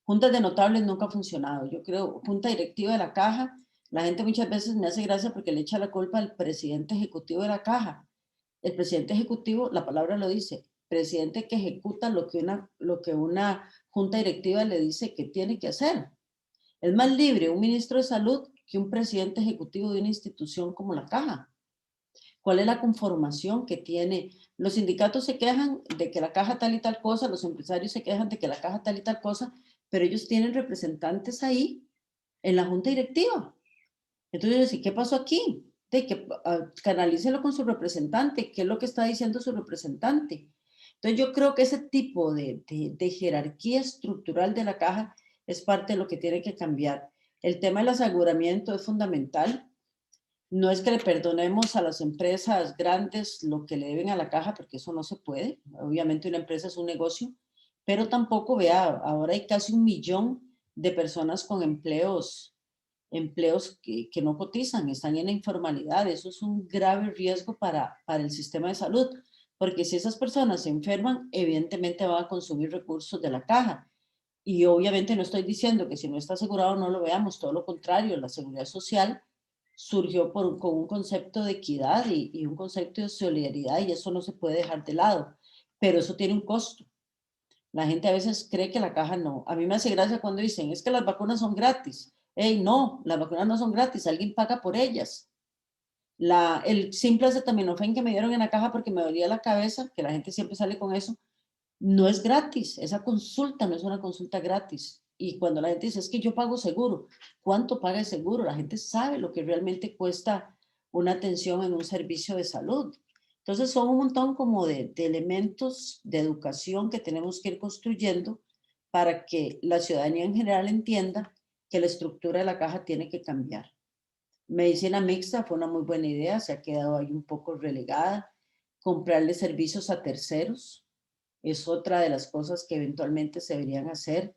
Juntas de notables nunca ha funcionado. Yo creo, junta directiva de la caja, la gente muchas veces me hace gracia porque le echa la culpa al presidente ejecutivo de la caja. El presidente ejecutivo, la palabra lo dice, presidente que ejecuta lo que una junta directiva le dice que tiene que hacer. Es más libre un ministro de salud que un presidente ejecutivo de una institución como la caja. ¿Cuál es la conformación que tiene? Los sindicatos se quejan de que la caja tal y tal cosa, los empresarios se quejan de que la caja tal y tal cosa, pero ellos tienen representantes ahí en la junta directiva. Entonces, ¿y qué pasó aquí? De que canalícelo con su representante, ¿qué es lo que está diciendo su representante? Entonces, yo creo que ese tipo de jerarquía estructural de la caja es parte de lo que tiene que cambiar. El tema del aseguramiento es fundamental. No es que le perdonemos a las empresas grandes lo que le deben a la caja, porque eso no se puede. Obviamente una empresa es un negocio, pero tampoco, vea, ahora hay casi 1 millón de personas con empleos que no cotizan, están en la informalidad. Eso es un grave riesgo para el sistema de salud, porque si esas personas se enferman, evidentemente van a consumir recursos de la caja. Y obviamente no estoy diciendo que si no está asegurado no lo veamos, todo lo contrario, la seguridad social surgió con un concepto de equidad y un concepto de solidaridad y eso no se puede dejar de lado, pero eso tiene un costo. La gente a veces cree que la caja no. A mí me hace gracia cuando dicen, es que las vacunas son gratis. Hey, no, las vacunas no son gratis, alguien paga por ellas. El simple acetaminofén que me dieron en la caja porque me dolía la cabeza, que la gente siempre sale con eso, no es gratis. Esa consulta no es una consulta gratis. Y cuando la gente dice, es que yo pago seguro, ¿cuánto paga el seguro? La gente sabe lo que realmente cuesta una atención en un servicio de salud. Entonces son un montón como de elementos de educación que tenemos que ir construyendo para que la ciudadanía en general entienda que la estructura de la caja tiene que cambiar. Medicina mixta fue una muy buena idea, se ha quedado ahí un poco relegada. Comprarle servicios a terceros es otra de las cosas que eventualmente se deberían hacer.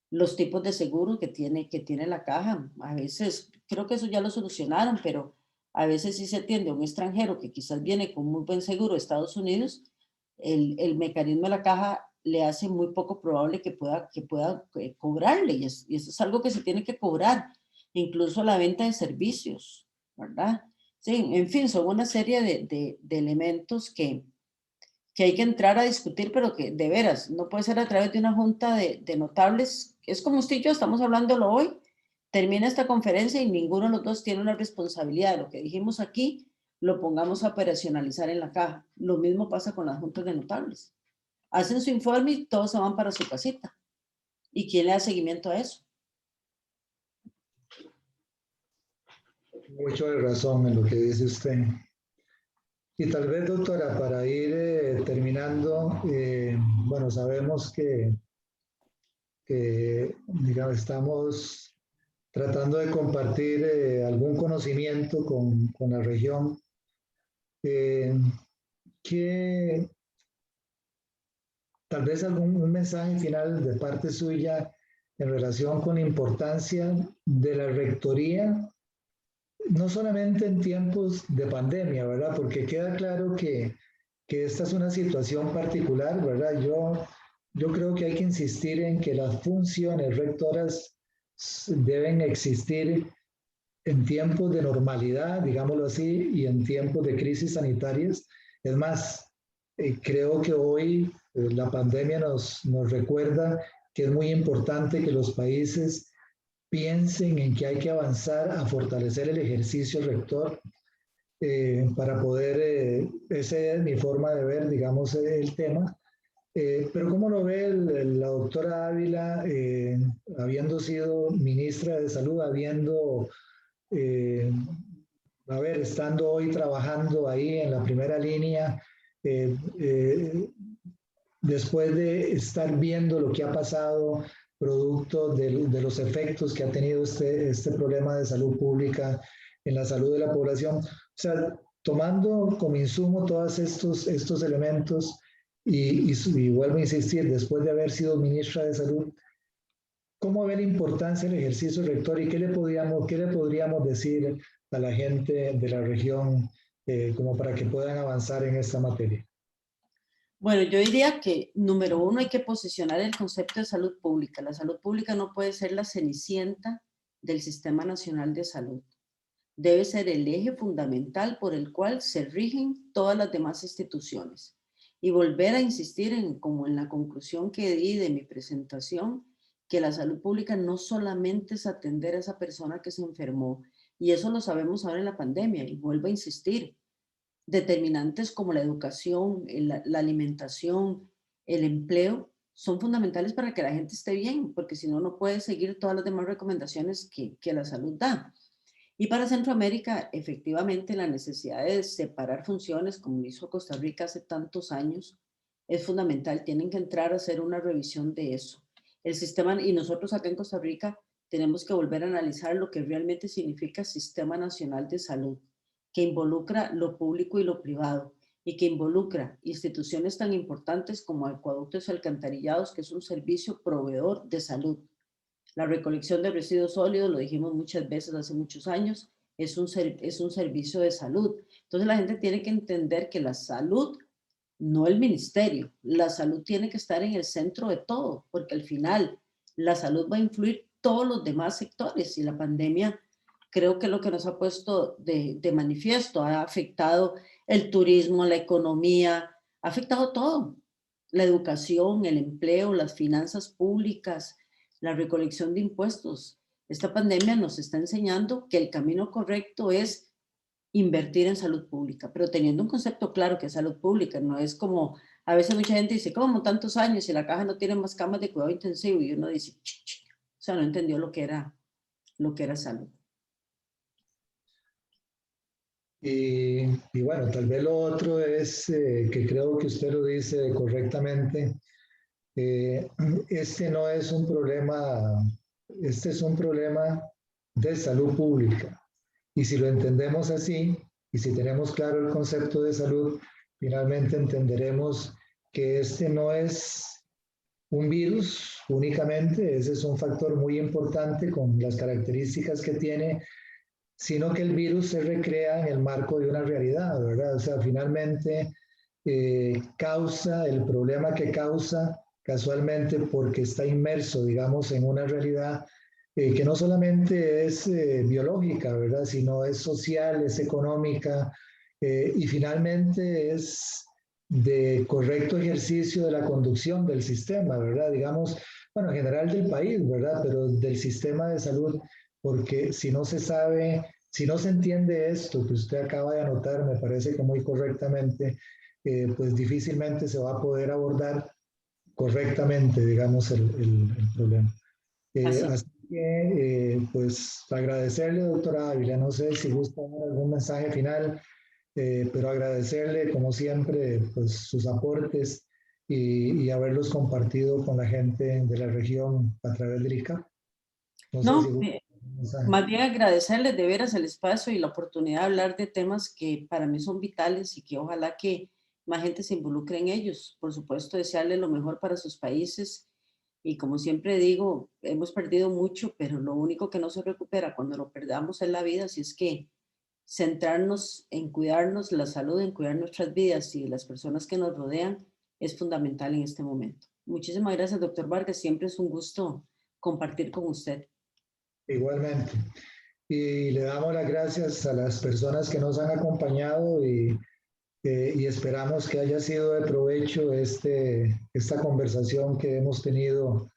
Los tipos de seguro que tiene la caja, a veces, creo que eso ya lo solucionaron, pero a veces sí se atiende a un extranjero que quizás viene con muy buen seguro de Estados Unidos, el mecanismo de la caja le hace muy poco probable que pueda cobrarle, y eso es algo que se tiene que cobrar, incluso la venta de servicios, ¿verdad? Sí, en fin, son una serie de elementos que hay que entrar a discutir, pero que de veras no puede ser a través de una junta de notables. Es como usted y yo estamos hablándolo hoy, termina esta conferencia y ninguno de los dos tiene una responsabilidad de lo que dijimos aquí, lo pongamos a operacionalizar en la caja. Lo mismo pasa con las juntas de notables. Hacen su informe y todos se van para su casita. ¿Y quién le da seguimiento a eso? Mucho de razón en lo que dice usted. Y tal vez, doctora, para ir terminando, bueno, sabemos que digamos, estamos tratando de compartir algún conocimiento con la región. Que tal vez un mensaje final de parte suya en relación con la importancia de la rectoría, no solamente en tiempos de pandemia, ¿verdad? Porque queda claro que esta es una situación particular, ¿verdad? Yo creo que hay que insistir en que las funciones rectoras deben existir en tiempos de normalidad, digámoslo así, y en tiempos de crisis sanitarias. Es más, creo que hoy la pandemia nos recuerda que es muy importante que los países piensen en que hay que avanzar a fortalecer el ejercicio rector para poder, esa es mi forma de ver, digamos, el tema. Pero ¿cómo lo ve la doctora Ávila, habiendo sido ministra de Salud, habiendo eh, a ver, estando hoy trabajando ahí en la primera línea, eh, eh, después de estar viendo lo que ha pasado, producto de los efectos que ha tenido este problema de salud pública en la salud de la población, o sea, tomando como insumo todos estos elementos y vuelvo a insistir, después de haber sido ministra de Salud, ¿cómo ve la importancia del ejercicio rector y qué le podríamos decir a la gente de la región como para que puedan avanzar en esta materia? Bueno, yo diría que, número uno, hay que posicionar el concepto de salud pública. La salud pública no puede ser la cenicienta del Sistema Nacional de Salud. Debe ser el eje fundamental por el cual se rigen todas las demás instituciones. Y volver a insistir como en la conclusión que di de mi presentación, que la salud pública no solamente es atender a esa persona que se enfermó, y eso lo sabemos ahora en la pandemia, y vuelvo a insistir, determinantes como la educación, la alimentación, el empleo, son fundamentales para que la gente esté bien, porque si no, no puede seguir todas las demás recomendaciones que la salud da. Y para Centroamérica, efectivamente, la necesidad de separar funciones, como hizo Costa Rica hace tantos años, es fundamental. Tienen que entrar a hacer una revisión de eso. El sistema, y nosotros acá en Costa Rica, tenemos que volver a analizar lo que realmente significa Sistema Nacional de Salud, que involucra lo público y lo privado, y que involucra instituciones tan importantes como acueductos y alcantarillados, que es un servicio proveedor de salud. La recolección de residuos sólidos, lo dijimos muchas veces hace muchos años, es un servicio de salud. Entonces la gente tiene que entender que la salud, no el ministerio, la salud tiene que estar en el centro de todo, porque al final la salud va a influir todos los demás sectores, y la pandemia creo que lo que nos ha puesto de manifiesto ha afectado el turismo, la economía, ha afectado todo, la educación, el empleo, las finanzas públicas, la recolección de impuestos. Esta pandemia nos está enseñando que el camino correcto es invertir en salud pública, pero teniendo un concepto claro que es salud pública. No es como, a veces mucha gente dice, ¿cómo tantos años si la caja no tiene más camas de cuidado intensivo? Y uno dice, sea, no entendió lo que era salud. Y bueno, tal vez lo otro es que creo que usted lo dice correctamente. Este no es un problema, este es un problema de salud pública. Y si lo entendemos así, y si tenemos claro el concepto de salud, finalmente entenderemos que este no es un virus únicamente, ese es un factor muy importante con las características que tiene, sino que el virus se recrea en el marco de una realidad, ¿verdad? O sea, finalmente causa el problema que causa casualmente porque está inmerso, digamos, en una realidad que no solamente es biológica, ¿verdad? Sino es social, es económica y finalmente es de correcto ejercicio de la conducción del sistema, ¿verdad? Digamos, bueno, en general del país, ¿verdad? Pero del sistema de salud, porque si no se sabe, si no se entiende esto que usted acaba de anotar, me parece que muy correctamente, pues difícilmente se va a poder abordar correctamente, digamos, el problema. Así que, pues, agradecerle, doctora Ávila, no sé si gusta dar algún mensaje final, pero agradecerle, como siempre, pues, sus aportes y haberlos compartido con la gente de la región a través del ICAP. No sé si gusta dar un mensaje. Más bien agradecerles de veras el espacio y la oportunidad de hablar de temas que para mí son vitales y que ojalá que más gente se involucre en ellos. Por supuesto, desearles lo mejor para sus países. Y como siempre digo, hemos perdido mucho, pero lo único que no se recupera cuando lo perdamos es la vida. Así es que centrarnos en cuidarnos la salud, en cuidar nuestras vidas y las personas que nos rodean es fundamental en este momento. Muchísimas gracias, doctor Vargas. Siempre es un gusto compartir con usted. Igualmente. Y le damos las gracias a las personas que nos han acompañado y esperamos que haya sido de provecho esta conversación que hemos tenido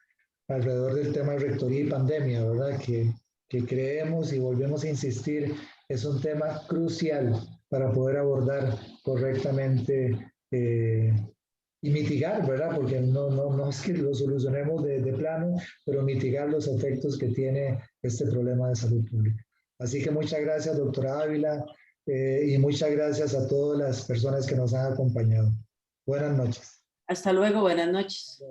alrededor del tema de rectoría y pandemia, ¿verdad? Que creemos y volvemos a insistir, es un tema crucial para poder abordar correctamente y mitigar, ¿verdad? Porque no es que lo solucionemos de plano, pero mitigar los efectos que tiene este problema de salud pública. Así que muchas gracias, doctora Ávila, y muchas gracias a todas las personas que nos han acompañado. Buenas noches. Hasta luego, buenas noches.